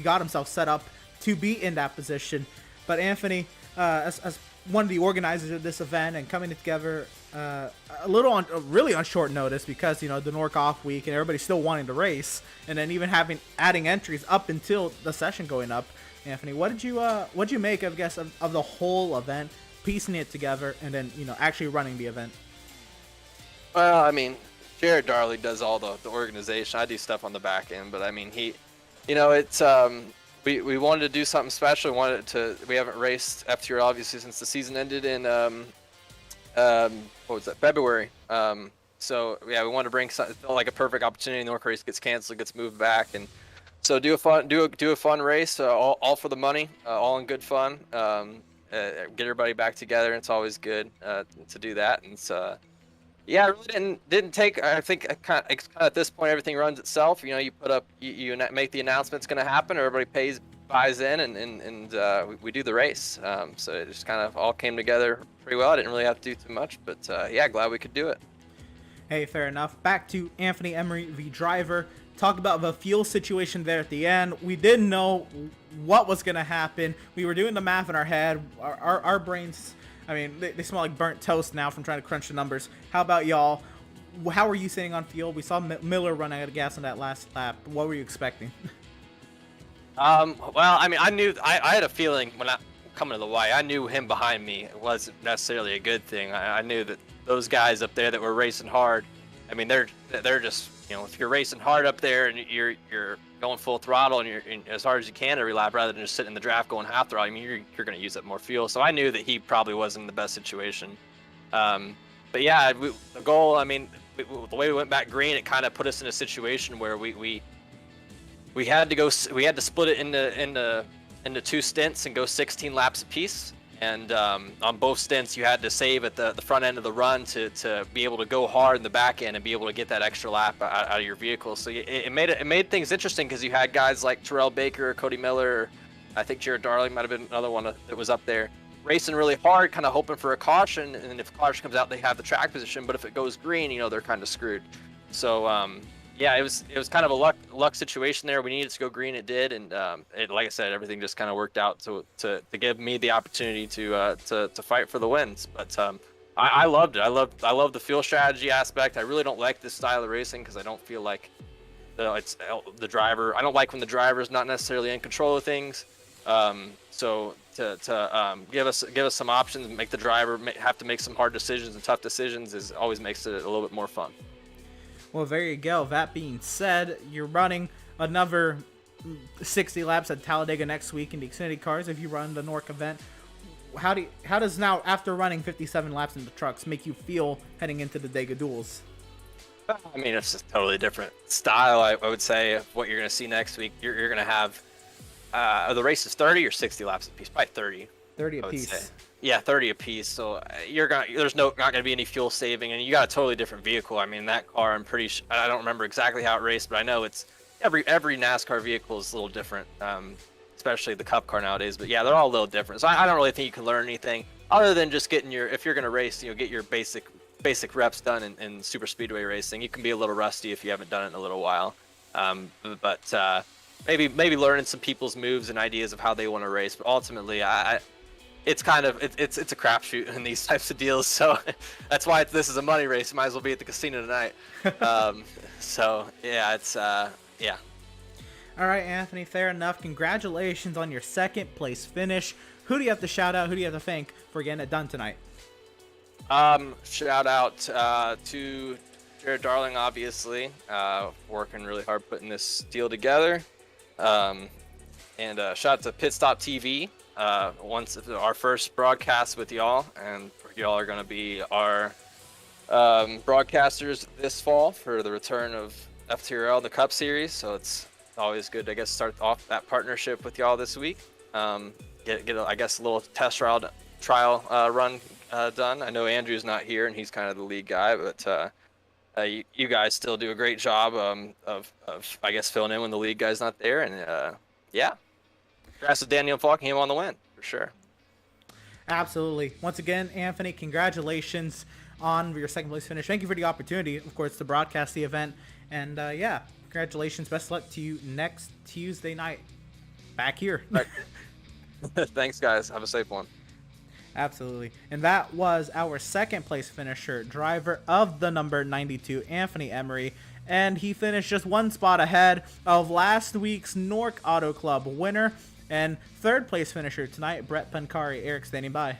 got himself set up to be in that position. But Anthony, as one of the organizers of this event and coming together really on short notice because, you know, the NORC off week and everybody's still wanting to race, and then even adding entries up until the session going up. Anthony, what did you make, I guess, of the whole event, piecing it together, and then, you know, actually running the event? Well, I mean, Jared Darley does all the organization. I do stuff on the back end, but I mean, it's we wanted to do something special. We haven't raced FTRL obviously since the season ended in February. So yeah, we wanted to bring something. It felt like a perfect opportunity. The NORC race gets canceled, gets moved back, and so do a fun race, all for the money, all in good fun. Get everybody back together. It's always good to do that, and so yeah, it really didn't take. I think kind of at this point everything runs itself. You know, you put up, you make the announcement it's going to happen, everybody buys in, and we do the race. So it just kind of all came together pretty well. I didn't really have to do too much, but yeah, glad we could do it. Hey, fair enough. Back to Anthony Emery, the driver. Talk about the fuel situation there at the end. We didn't know what was going to happen. We were doing the math in our head. Our brains, I mean, they smell like burnt toast now from trying to crunch the numbers. How about y'all? How were you sitting on fuel? We saw Miller run out of gas on that last lap. What were you expecting? Well, I mean, I had a feeling when I coming to the Y, I knew him behind me wasn't necessarily a good thing. I knew that those guys up there that were racing hard, I mean, they're just, you know, if you're racing hard up there and you're going full throttle and you're as hard as you can every lap rather than just sitting in the draft going half throttle, I mean, you're going to use up more fuel. So I knew that he probably wasn't in the best situation. But yeah, the goal, I mean, the way we went back green, it kind of put us in a situation where we had to split it into two stints and go 16 laps apiece. And on both stints, you had to save at the front end of the run to be able to go hard in the back end and be able to get that extra lap out of your vehicle. So it made things interesting because you had guys like Terrell Baker, Cody Miller, I think Jared Darling might have been another one that was up there racing really hard, kind of hoping for a caution. And if caution comes out, they have the track position. But if it goes green, you know, they're kind of screwed. So yeah, it was kind of a luck situation there. We needed to go green, it did, and like I said, everything just kind of worked out to give me the opportunity to fight for the wins. But I loved it. I love the fuel strategy aspect. I really don't like this style of racing because I don't feel like it's the driver. I don't like when the driver is not necessarily in control of things. So to give us some options and make the driver have to make some hard decisions and tough decisions always makes it a little bit more fun. Well, there you go. That being said, you're running another 60 laps at Talladega next week in the Xfinity cars if you run the NORC event. How does now, after running 57 laps in the trucks, make you feel heading into the Dega duels? I mean, it's just a totally different style, I would say, of what you're going to see next week. You're going to have are the races 30 or 60 laps apiece? Probably 30. 30 apiece. Yeah, 30 apiece. So there's not going to be any fuel saving, and you got a totally different vehicle. I mean, that car, I'm pretty sure, I don't remember exactly how it raced, but I know it's every NASCAR vehicle is a little different, especially the Cup car nowadays. But yeah, they're all a little different. So I don't really think you can learn anything other than just getting if you're going to race, you know, get your basic reps done in super speedway racing. You can be a little rusty if you haven't done it in a little while, but maybe learning some people's moves and ideas of how they want to race. But ultimately, it's kind of it's a crapshoot in these types of deals, so that's why this is a money race. You might as well be at the casino tonight. So yeah, it's yeah. All right, Anthony, fair enough. Congratulations on your second place finish. Who do you have to shout out? Who do you have to thank for getting it done tonight? Shout out to Jared Darling, obviously, working really hard putting this deal together. And shout out to Pit Stop TV. Once our first broadcast with y'all, and y'all are going to be our broadcasters this fall for the return of FTRL, the Cup Series. So it's always good to, I guess, start off that partnership with y'all this week. Get I guess, a little test trial run done. I know Andrew's not here, and he's kind of the lead guy, but you guys still do a great job of I guess, filling in when the lead guy's not there. And yeah, congrats to Daniel Falkingham on the win, for sure. Absolutely. Once again, Anthony, congratulations on your second place finish. Thank you for the opportunity, of course, to broadcast the event. And yeah, congratulations. Best of luck to you next Tuesday night back here. Right. Thanks, guys. Have a safe one. Absolutely. And that was our second place finisher, driver of the number 92, Anthony Emery. And he finished just one spot ahead of last week's NORC Auto Club winner. And third place finisher tonight, Brett Pancari. Eric, standing by.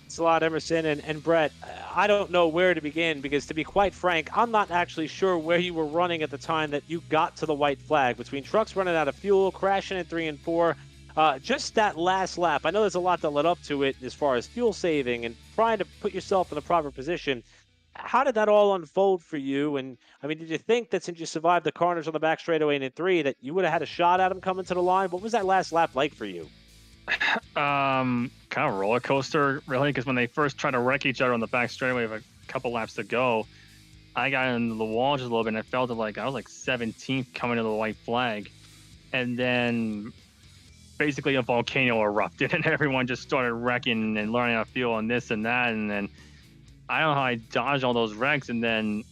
Thanks a lot, Emerson. And Brett, I don't know where to begin because, to be quite frank, I'm not actually sure where you were running at the time that you got to the white flag. Between trucks running out of fuel, crashing in 3 and 4, just that last lap. I know there's a lot that led up to it as far as fuel saving and trying to put yourself in a proper position. How did that all unfold for you? And I mean, did you think that since you survived the corners on the back straightaway in 3, that you would have had a shot at him coming to the line? What was that last lap like for you? Kind of roller coaster, really, because when they first tried to wreck each other on the back straightaway with a couple laps to go, I got into the wall just a little bit, and I felt like I was like 17th coming to the white flag. And then basically a volcano erupted, and everyone just started wrecking and learning how to feel and this and that. And then I don't know how I dodged all those wrecks, and then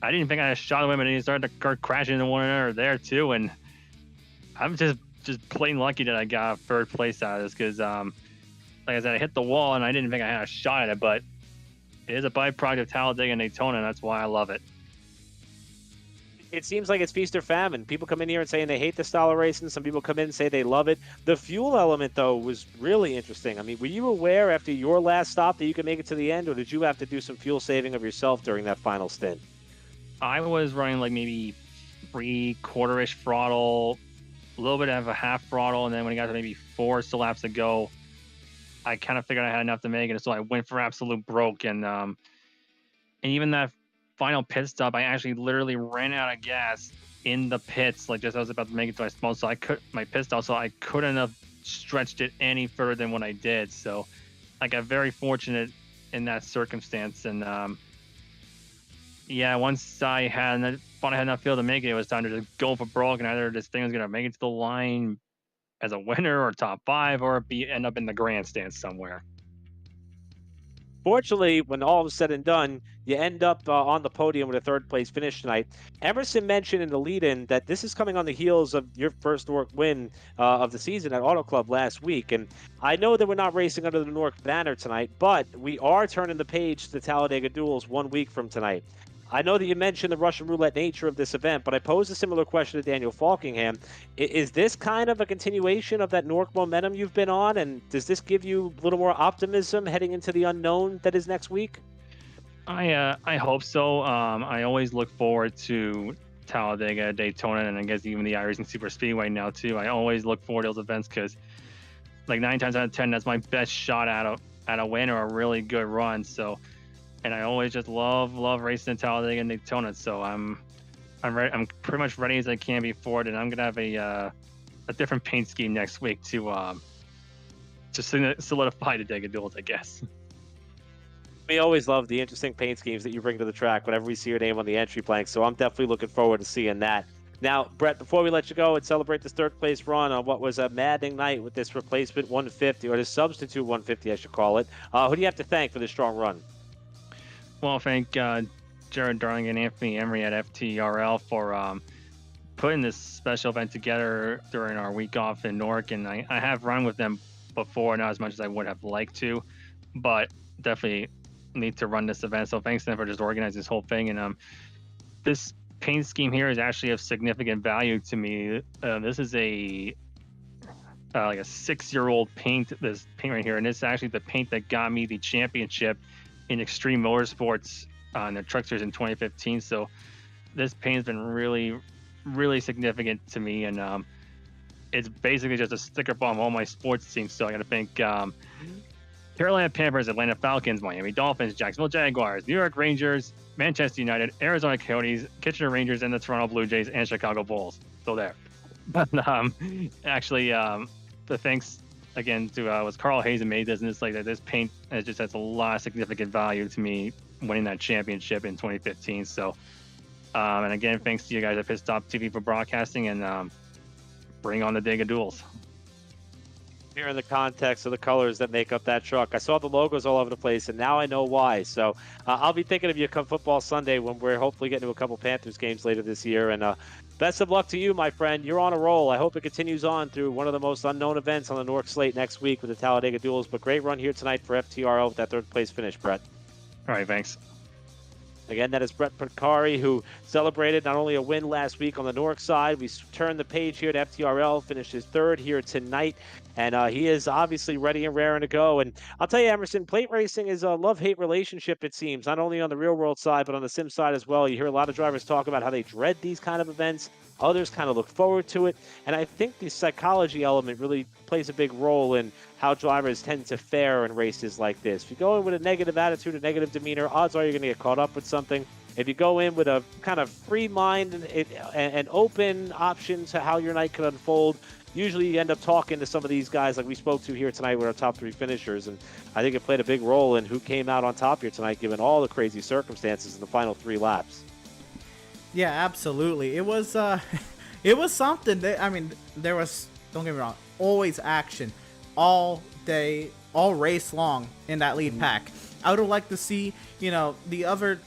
I didn't think I had a shot at him, and he started to start crashing into one another there too. And I'm just plain lucky that I got third place out of this because, like I said, I hit the wall and I didn't think I had a shot at it, but it is a byproduct of Talladega and Daytona, and that's why I love it. It seems like it's feast or famine. People come in here and saying they hate the style of racing. Some people come in and say they love it. The fuel element, though, was really interesting. I mean, were you aware after your last stop that you could make it to the end, or did you have to do some fuel saving of yourself during that final stint? I was running like maybe 3/4-ish throttle, a little bit of a half throttle, and then when it got to maybe 4 still laps to go, I kind of figured I had enough to make it, so I went for absolute broke. And even that final pit stop, I actually literally ran out of gas in the pits, like just I was about to make it to my small, so I couldn't have stretched it any further than what I did. So I got very fortunate in that circumstance. And yeah, once I thought I had enough fuel to make it, it was time to just go for broke, and either this thing was gonna make it to the line as a winner or top 5, or end up in the grandstand somewhere. Fortunately, when all is said and done, you end up on the podium with a third place finish tonight. Emerson mentioned in the lead-in that this is coming on the heels of your first NORC win of the season at Auto Club last week. And I know that we're not racing under the NORC banner tonight, but we are turning the page to the Talladega Duels 1 week from tonight. I know that you mentioned the Russian roulette nature of this event, but I posed a similar question to Daniel Falkingham. Is this kind of a continuation of that NORC momentum you've been on, and does this give you a little more optimism heading into the unknown that is next week? I hope so. I always look forward to Talladega, Daytona, and I guess even the iRacing Super Speedway now too. I always look forward to those events because, like 9 times out of 10, that's my best shot at a win or a really good run. So. And I always just love racing in Talladega and Daytona. So I'm ready. I'm pretty much ready as I can be for it, and I'm gonna have a different paint scheme next week to solidify the Dega Duels, I guess. We always love the interesting paint schemes that you bring to the track whenever we see your name on the entry plank. So I'm definitely looking forward to seeing that. Now, Brett, before we let you go and celebrate this third place run on what was a maddening night with this replacement 150, or this substitute 150, I should call it, who do you have to thank for this strong run? Well, thank Jared Darling and Anthony Emery at FTRL for putting this special event together during our week off in NORC. And I have run with them before, not as much as I would have liked to, but definitely need to run this event. So thanks to them for just organizing this whole thing. And this paint scheme here is actually of significant value to me. This is a like a 6-year-old paint, this paint right here, and it's actually the paint that got me the championship in Extreme Motorsports on the Truck Series in 2015. So this paint has been really, really significant to me, and it's basically just a sticker bomb on all my sports teams. So I got to thank Carolina Panthers, Atlanta Falcons, Miami Dolphins, Jacksonville Jaguars, New York Rangers, Manchester United, Arizona Coyotes, Kitchener Rangers, and the Toronto Blue Jays and Chicago Bulls. So there. But actually, the thanks again to was Carl Hayes and made this, and it's like that. This paint just has a lot of significant value to me winning that championship in 2015. So, and again, thanks to you guys at Pit Stop TV for broadcasting, and bring on the Dega duels. Here in the context of the colors that make up that truck, I saw the logos all over the place, and now I know why. So I'll be thinking of you come Football Sunday when we're hopefully getting to a couple Panthers games later this year. And best of luck to you, my friend. You're on a roll. I hope it continues on through one of the most unknown events on the NORC slate next week with the Talladega Duels. But great run here tonight for FTRL with that third place finish, Brett. All right, thanks. Again, that is Brett Picari, who celebrated not only a win last week on the NORC side. We turned the page here to FTRL, finished his third here tonight, and he is obviously ready and raring to go. And I'll tell you, Emerson, plate racing is a love-hate relationship, it seems, not only on the real-world side, but on the sim side as well. You hear a lot of drivers talk about how they dread these kind of events. Others kind of look forward to it. And I think the psychology element really plays a big role in how drivers tend to fare in races like this. If you go in with a negative attitude, a negative demeanor, odds are you're going to get caught up with something. If you go in with a kind of free mind and open option to how your night could unfold, usually you end up talking to some of these guys like we spoke to here tonight with our top three finishers. And I think it played a big role in who came out on top here tonight, given all the crazy circumstances in the final 3 laps. Yeah, absolutely. It was it was something. I mean, there was, don't get me wrong, always action all day, all race long in that lead pack. I would have liked to see, the other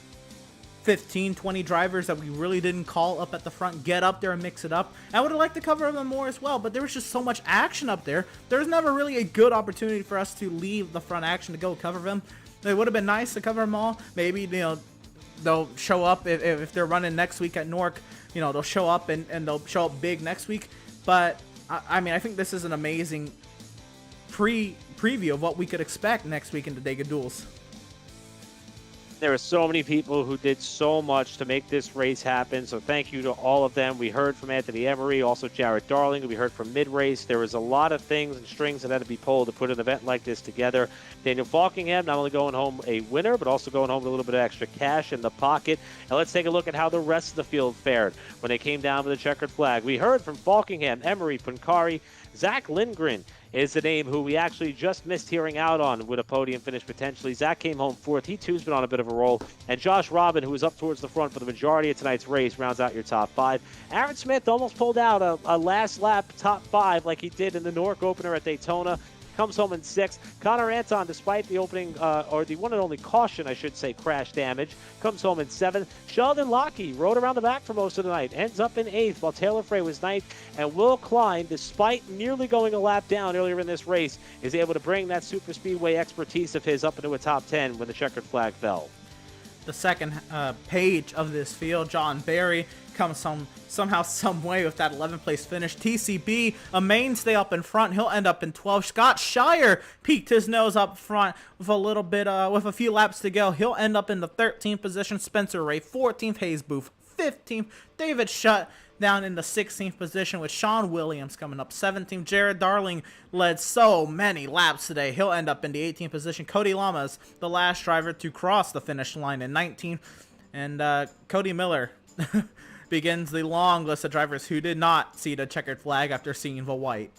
15, 20 drivers that we really didn't call up at the front get up there and mix it up. I would have liked to cover them more as well, but there was just so much action up there. There was never really a good opportunity for us to leave the front action to go cover them. It would have been nice to cover them all. Maybe, they'll show up if they're running next week at NORC. They'll show up and they'll show up big next week. But I mean, I think this is an amazing preview of what we could expect next week in the Dega Duels. There are so many people who did so much to make this race happen, so thank you to all of them. We heard from Anthony Emery, also Jared Darling, who we heard from mid-race. There was a lot of things and strings that had to be pulled to put an event like this together. Daniel Falkingham not only going home a winner, but also going home with a little bit of extra cash in the pocket. And let's take a look at how the rest of the field fared when they came down with the checkered flag. We heard from Falkingham, Emery, Pancari, Zach Lindgren is the name who we actually just missed hearing out on with a podium finish potentially. Zach came home 4th. He too's been on a bit of a roll. And Josh Robin, who was up towards the front for the majority of tonight's race, rounds out your top 5. Aaron Smith almost pulled out a last lap top 5 like he did in the NORC opener at Daytona. Comes home in 6th. Connor Anton, despite the opening, or the one and only caution, I should say, crash damage, comes home in 7th. Sheldon Lockie rode around the back for most of the night, ends up in 8th, while Taylor Frey was 9th. And Will Klein, despite nearly going a lap down earlier in this race, is able to bring that super speedway expertise of his up into a top 10 when the checkered flag fell. The second page of this field, John Barry comes home somehow, some way with that 11th place finish. TCB, a mainstay up in front. He'll end up in 12th. Scott Shire peeked his nose up front with a little bit, with a few laps to go. He'll end up in the 13th position. Spencer Ray, 14th. Hayes Booth, 15th. David Shutt down in the 16th position with Sean Williams coming up 17th. Jared Darling led so many laps today. He'll end up in the 18th position. Cody Lamas, the last driver to cross the finish line in 19th. And Cody Miller begins the long list of drivers who did not see the checkered flag after seeing the white.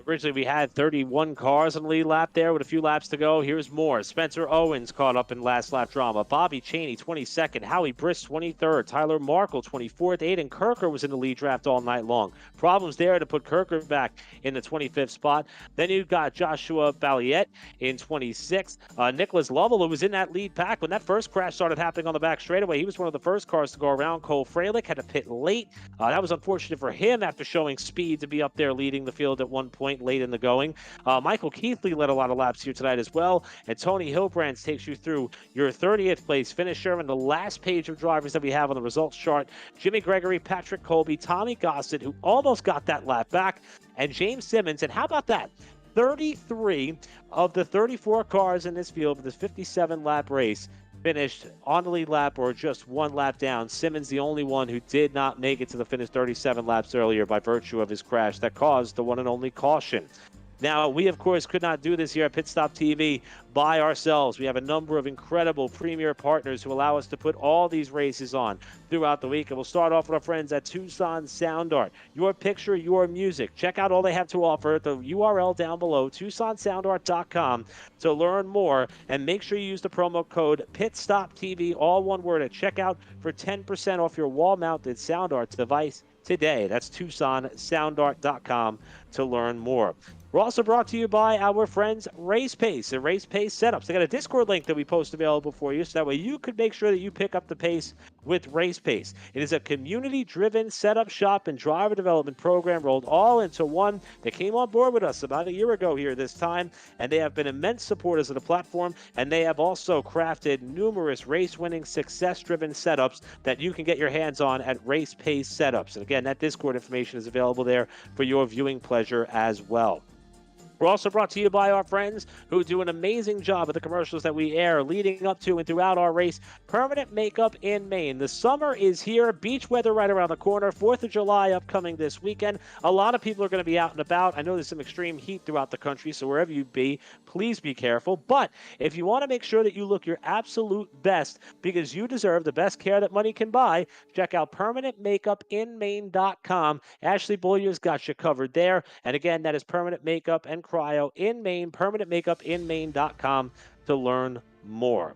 Originally, we had 31 cars on the lead lap there with a few laps to go. Here's more. Spencer Owens caught up in last lap drama. Bobby Chaney, 22nd. Howie Briss, 23rd. Tyler Markle, 24th. Aiden Kirker was in the lead draft all night long. Problems there to put Kirker back in the 25th spot. Then you've got Joshua Balliet in 26th. Nicholas Lovell, who was in that lead pack when that first crash started happening on the back straightaway. He was one of the first cars to go around. Cole Freilich had to pit late. That was unfortunate for him after showing speed to be up there leading the field at one point. point late in the going. Michael Keithley led a lot of laps here tonight as well. And Tony Hilbrands takes you through your 30th place finisher. And the last page of drivers that we have on the results chart, Jimmy Gregory, Patrick Colby, Tommy Gossett, who almost got that lap back, and James Simmons. And how about that? 33 of the 34 cars in this field for this 57-lap race finished on the lead lap or just one lap down. Simmons, the only one who did not make it to the finish 37 laps earlier by virtue of his crash that caused the one and only caution. Now, we, of course, could not do this here at Pit Stop TV by ourselves. We have a number of incredible premier partners who allow us to put all these races on throughout the week. And we'll start off with our friends at Tucson Sound Art. Your picture, your music. Check out all they have to offer at the URL down below, TucsonSoundArt.com, to learn more. And make sure you use the promo code PitStopTV, all one word, at checkout for 10% off your wall-mounted sound art device today. That's TucsonSoundArt.com to learn more. We're also brought to you by our friends Race Pace and Race Pace Setups. They got a Discord link that we post available for you, so that way you could make sure that you pick up the pace with Race Pace. It is a community-driven setup shop and driver development program rolled all into one. They came on board with us about a year ago here this time, and they have been immense supporters of the platform, and they have also crafted numerous race-winning, success-driven setups that you can get your hands on at Race Pace Setups. And again, that Discord information is available there for your viewing pleasure as well. We're also brought to you by our friends who do an amazing job of the commercials that we air leading up to and throughout our race. Permanent Makeup in Maine. The summer is here. Beach weather right around the corner. 4th of July upcoming this weekend. A lot of people are going to be out and about. I know there's some extreme heat throughout the country, so wherever you be, please be careful. But if you want to make sure that you look your absolute best, because you deserve the best care that money can buy, check out PermanentMakeupInMaine.com. Ashley Bolyer's got you covered there. And again, that is Permanent Makeup and Cryo in Maine, PermanentMakeupInMaine.com to learn more.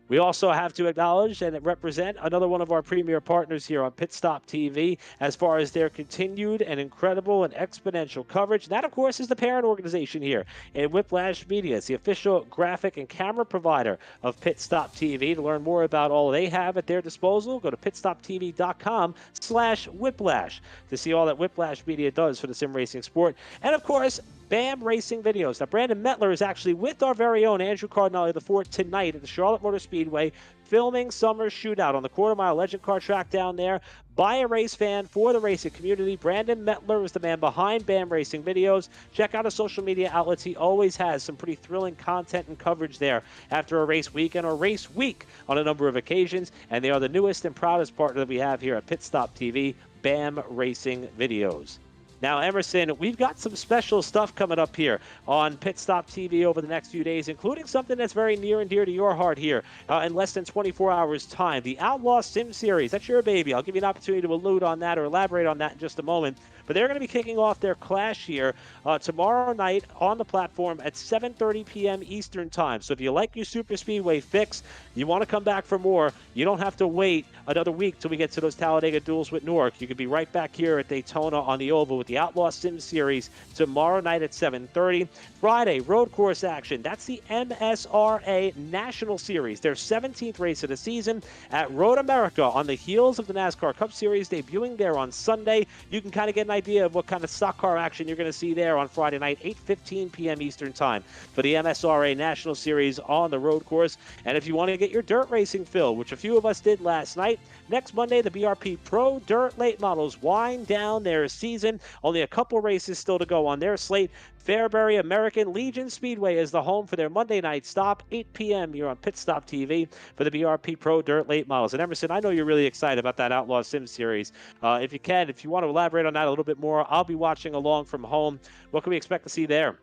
We also have to acknowledge and represent another one of our premier partners here on Pit Stop TV as far as their continued and incredible and exponential coverage. And that, of course, is the parent organization here in Whiplash Media. It's the official graphic and camera provider of Pit Stop TV. To learn more about all they have at their disposal, go to pitstoptv.com/Whiplash to see all that Whiplash Media does for the sim racing sport. And, of course, BAM Racing Videos. Now, Brandon Mettler is actually with our very own Andrew Cardinale IV tonight at the Charlotte Motor Speedway, filming Summer Shootout on the quarter-mile legend car track down there. By a race fan for the racing community. Brandon Mettler is the man behind BAM Racing Videos. Check out his social media outlets. He always has some pretty thrilling content and coverage there after a race weekend or race week on a number of occasions. And they are the newest and proudest partner that we have here at Pit Stop TV, BAM Racing Videos. Now, Emerson, we've got some special stuff coming up here on Pit Stop TV over the next few days, including something that's very near and dear to your heart here in less than 24 hours' time. The Outlaw Sim Series. That's your baby. I'll give you an opportunity to allude on that or elaborate on that in just a moment. But they're going to be kicking off their clash here tomorrow night on the platform at 7:30 p.m. Eastern Time. So if you like your Super Speedway fix, you want to come back for more, you don't have to wait another week till we get to those Talladega duels with NORC. You could be right back here at Daytona on the Oval with the Outlaw Sim Series tomorrow night at 7:30. Friday, road course action. That's the MSRA National Series, their 17th race of the season at Road America on the heels of the NASCAR Cup Series debuting there on Sunday. You can kind of get an idea of what kind of stock car action you're going to see there on Friday night, 8:15 p.m. Eastern Time for the MSRA National Series on the road course. And if you want to get your dirt racing fill, which a few of us did last night, next Monday, the BRP Pro Dirt Late Models wind down their season. Only a couple races still to go on their slate. Fairbury American Legion Speedway is the home for their Monday night stop, 8 p.m. here on Pit Stop TV for the BRP Pro Dirt Late Models. And Emerson, I know you're really excited about that Outlaw Sim Series. If you want to elaborate on that a little bit more, I'll be watching along from home. What can we expect to see there?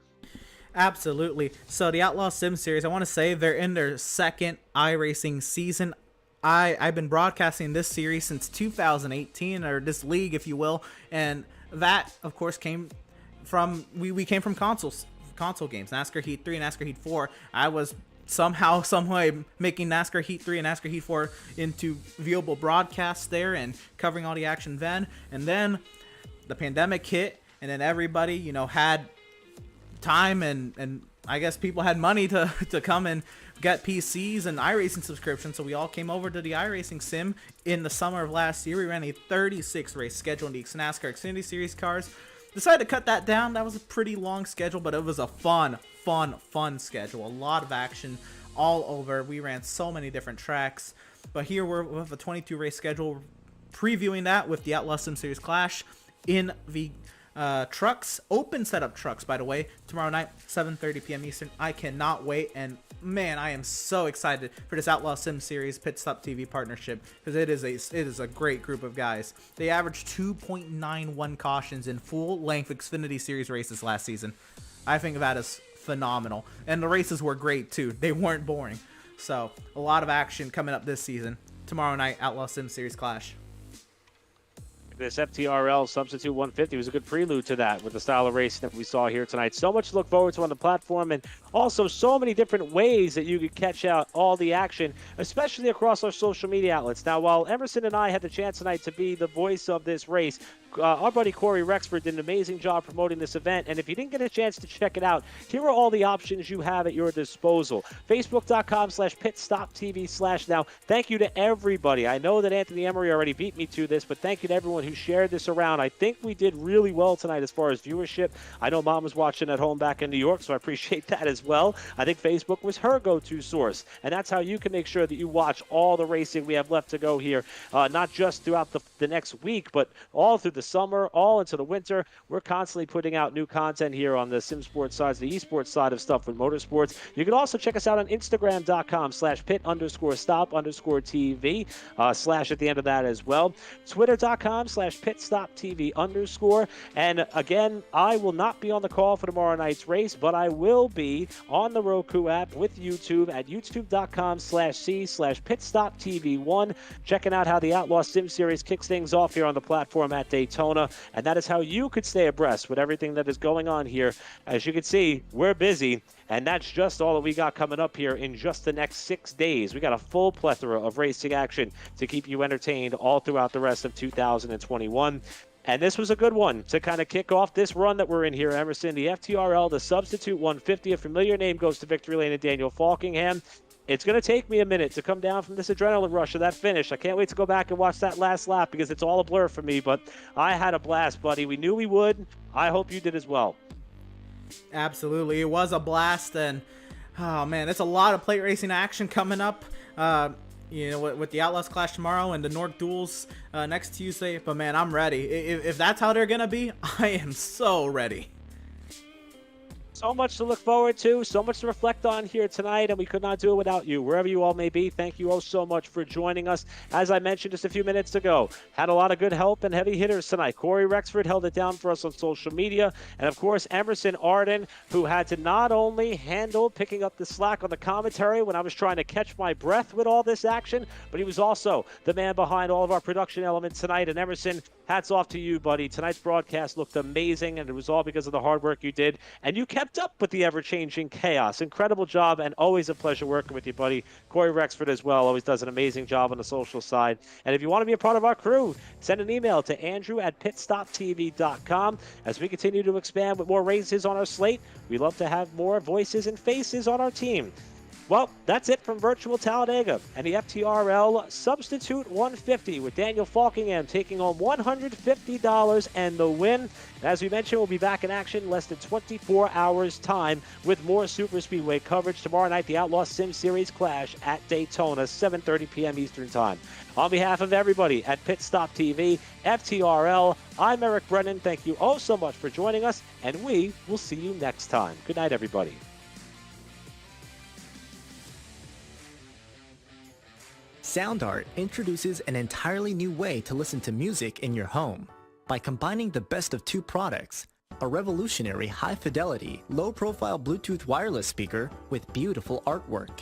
Absolutely. So the Outlaw Sim Series, I want to say they're in their second iRacing season. I've been broadcasting this series since 2018, or this league, if you will, and that, of course, came from we came from console games, NASCAR Heat 3 and NASCAR Heat 4. I was somehow, some way making NASCAR Heat 3 and NASCAR Heat 4 into viewable broadcasts there and covering all the action then. And then the pandemic hit, and then everybody, had time and I guess people had money to come and get PCs and iRacing subscriptions, so we all came over to the iRacing sim in the summer of last year. We ran a 36 race schedule in the NASCAR Xfinity Series cars. decided to cut that down. That was a pretty long schedule, but it was a fun schedule. A lot of action all over. We ran so many different tracks, but here we're with a 22 race schedule, previewing that with the Outlaw Sim Series Clash in the trucks, open setup trucks, by the way, tomorrow night, 7:30 p.m. Eastern. I cannot wait, and man, I am so excited for this Outlaw Sim Series Pit Stop TV partnership, because it is a great group of guys. They averaged 2.91 cautions in full-length Xfinity Series races last season. I think that is phenomenal, and the races were great too. They weren't boring. So a lot of action coming up this season. Tomorrow night, Outlaw Sim Series Clash. This FTRL Substitute 150 was a good prelude to that with the style of racing that we saw here tonight. So much to look forward to on the platform, and also so many different ways that you could catch out all the action, especially across our social media outlets. Now, while Emerson and I had the chance tonight to be the voice of this race, our buddy Corey Rexford did an amazing job promoting this event, and if you didn't get a chance to check it out, here are all the options you have at your disposal. Facebook.com/pitstoptv/ Now, thank you to everybody. I know that Anthony Emery already beat me to this, but thank you to everyone who shared this around. I think we did really well tonight as far as viewership. I know Mom was watching at home back in New York, so I appreciate that as well. I think Facebook was her go-to source, and that's how you can make sure that you watch all the racing we have left to go here, not just throughout the next week, but all through the summer, all into the winter. We're constantly putting out new content here on the sim sports side, the esports side of stuff with motorsports. You can also check us out on Instagram.com/pit_stop_TV / at the end of that as well. Twitter.com/pitstoptv_. And again, I will not be on the call for tomorrow night's race, but I will be on the Roku app with YouTube at youtube.com/c/pitstoptv1, checking out how the Outlaw Sim Series kicks things off here on the platform at Daytona. And that is how you could stay abreast with everything that is going on here. As you can see, we're busy, and that's just all that we got coming up here in just the next 6 days. We got a full plethora of racing action to keep you entertained all throughout the rest of 2021. And this was a good one to kind of kick off this run that we're in here, Emerson. The FTRL, the Substitute 150, a familiar name goes to Victory Lane and Daniel Falkingham. It's going to take me a minute to come down from this adrenaline rush of that finish. I can't wait to go back and watch that last lap because it's all a blur for me, but I had a blast, buddy. We knew we would. I hope you did as well. Absolutely. It was a blast, and oh man, it's a lot of plate racing action coming up. With the Outlaws Clash tomorrow and the NORC Duels next Tuesday. But man, I'm ready. If that's how they're going to be, I am so ready. So much to look forward to, so much to reflect on here tonight, and we could not do it without you. Wherever you all may be, thank you all so much for joining us. As I mentioned just a few minutes ago, had a lot of good help and heavy hitters tonight. Corey Rexford held it down for us on social media, and of course, Emerson Arden, who had to not only handle picking up the slack on the commentary when I was trying to catch my breath with all this action, but he was also the man behind all of our production elements tonight. And Emerson, hats off to you, buddy. Tonight's broadcast looked amazing, and it was all because of the hard work you did, and you kept up with the ever-changing chaos. Incredible job, and always a pleasure working with you, buddy. Corey Rexford as well always does an amazing job on the social side. And if you want to be a part of our crew, send an email to andrew@pitstoptv.com. As we continue to expand with more races on our slate, we love to have more voices and faces on our team. Well, that's it from virtual Talladega and the FTRL Substitute 150 with Daniel Falkingham taking home $150 and the win. And as we mentioned, we'll be back in action in less than 24 hours time with more Super Speedway coverage. Tomorrow night, the Outlaw Sim Series Clash at Daytona, 7:30 p.m. Eastern Time. On behalf of everybody at Pit Stop TV, FTRL, I'm Eric Brennan. Thank you all so much for joining us, and we will see you next time. Good night, everybody. Sound Art introduces an entirely new way to listen to music in your home. By combining the best of two products, a revolutionary high-fidelity, low-profile Bluetooth wireless speaker with beautiful artwork.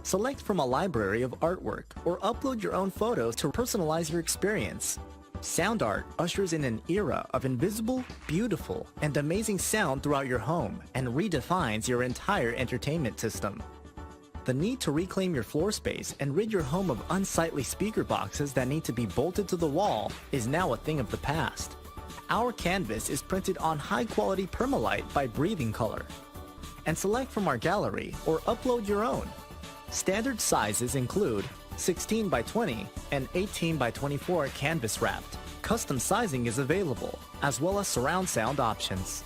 Select from a library of artwork or upload your own photos to personalize your experience. Sound Art ushers in an era of invisible, beautiful, and amazing sound throughout your home and redefines your entire entertainment system. The need to reclaim your floor space and rid your home of unsightly speaker boxes that need to be bolted to the wall is now a thing of the past. Our canvas is printed on high-quality permalite by Breathing Color. And select from our gallery or upload your own. Standard sizes include 16 by 20 and 18 by 24 canvas wrapped. Custom sizing is available. as well as surround sound options.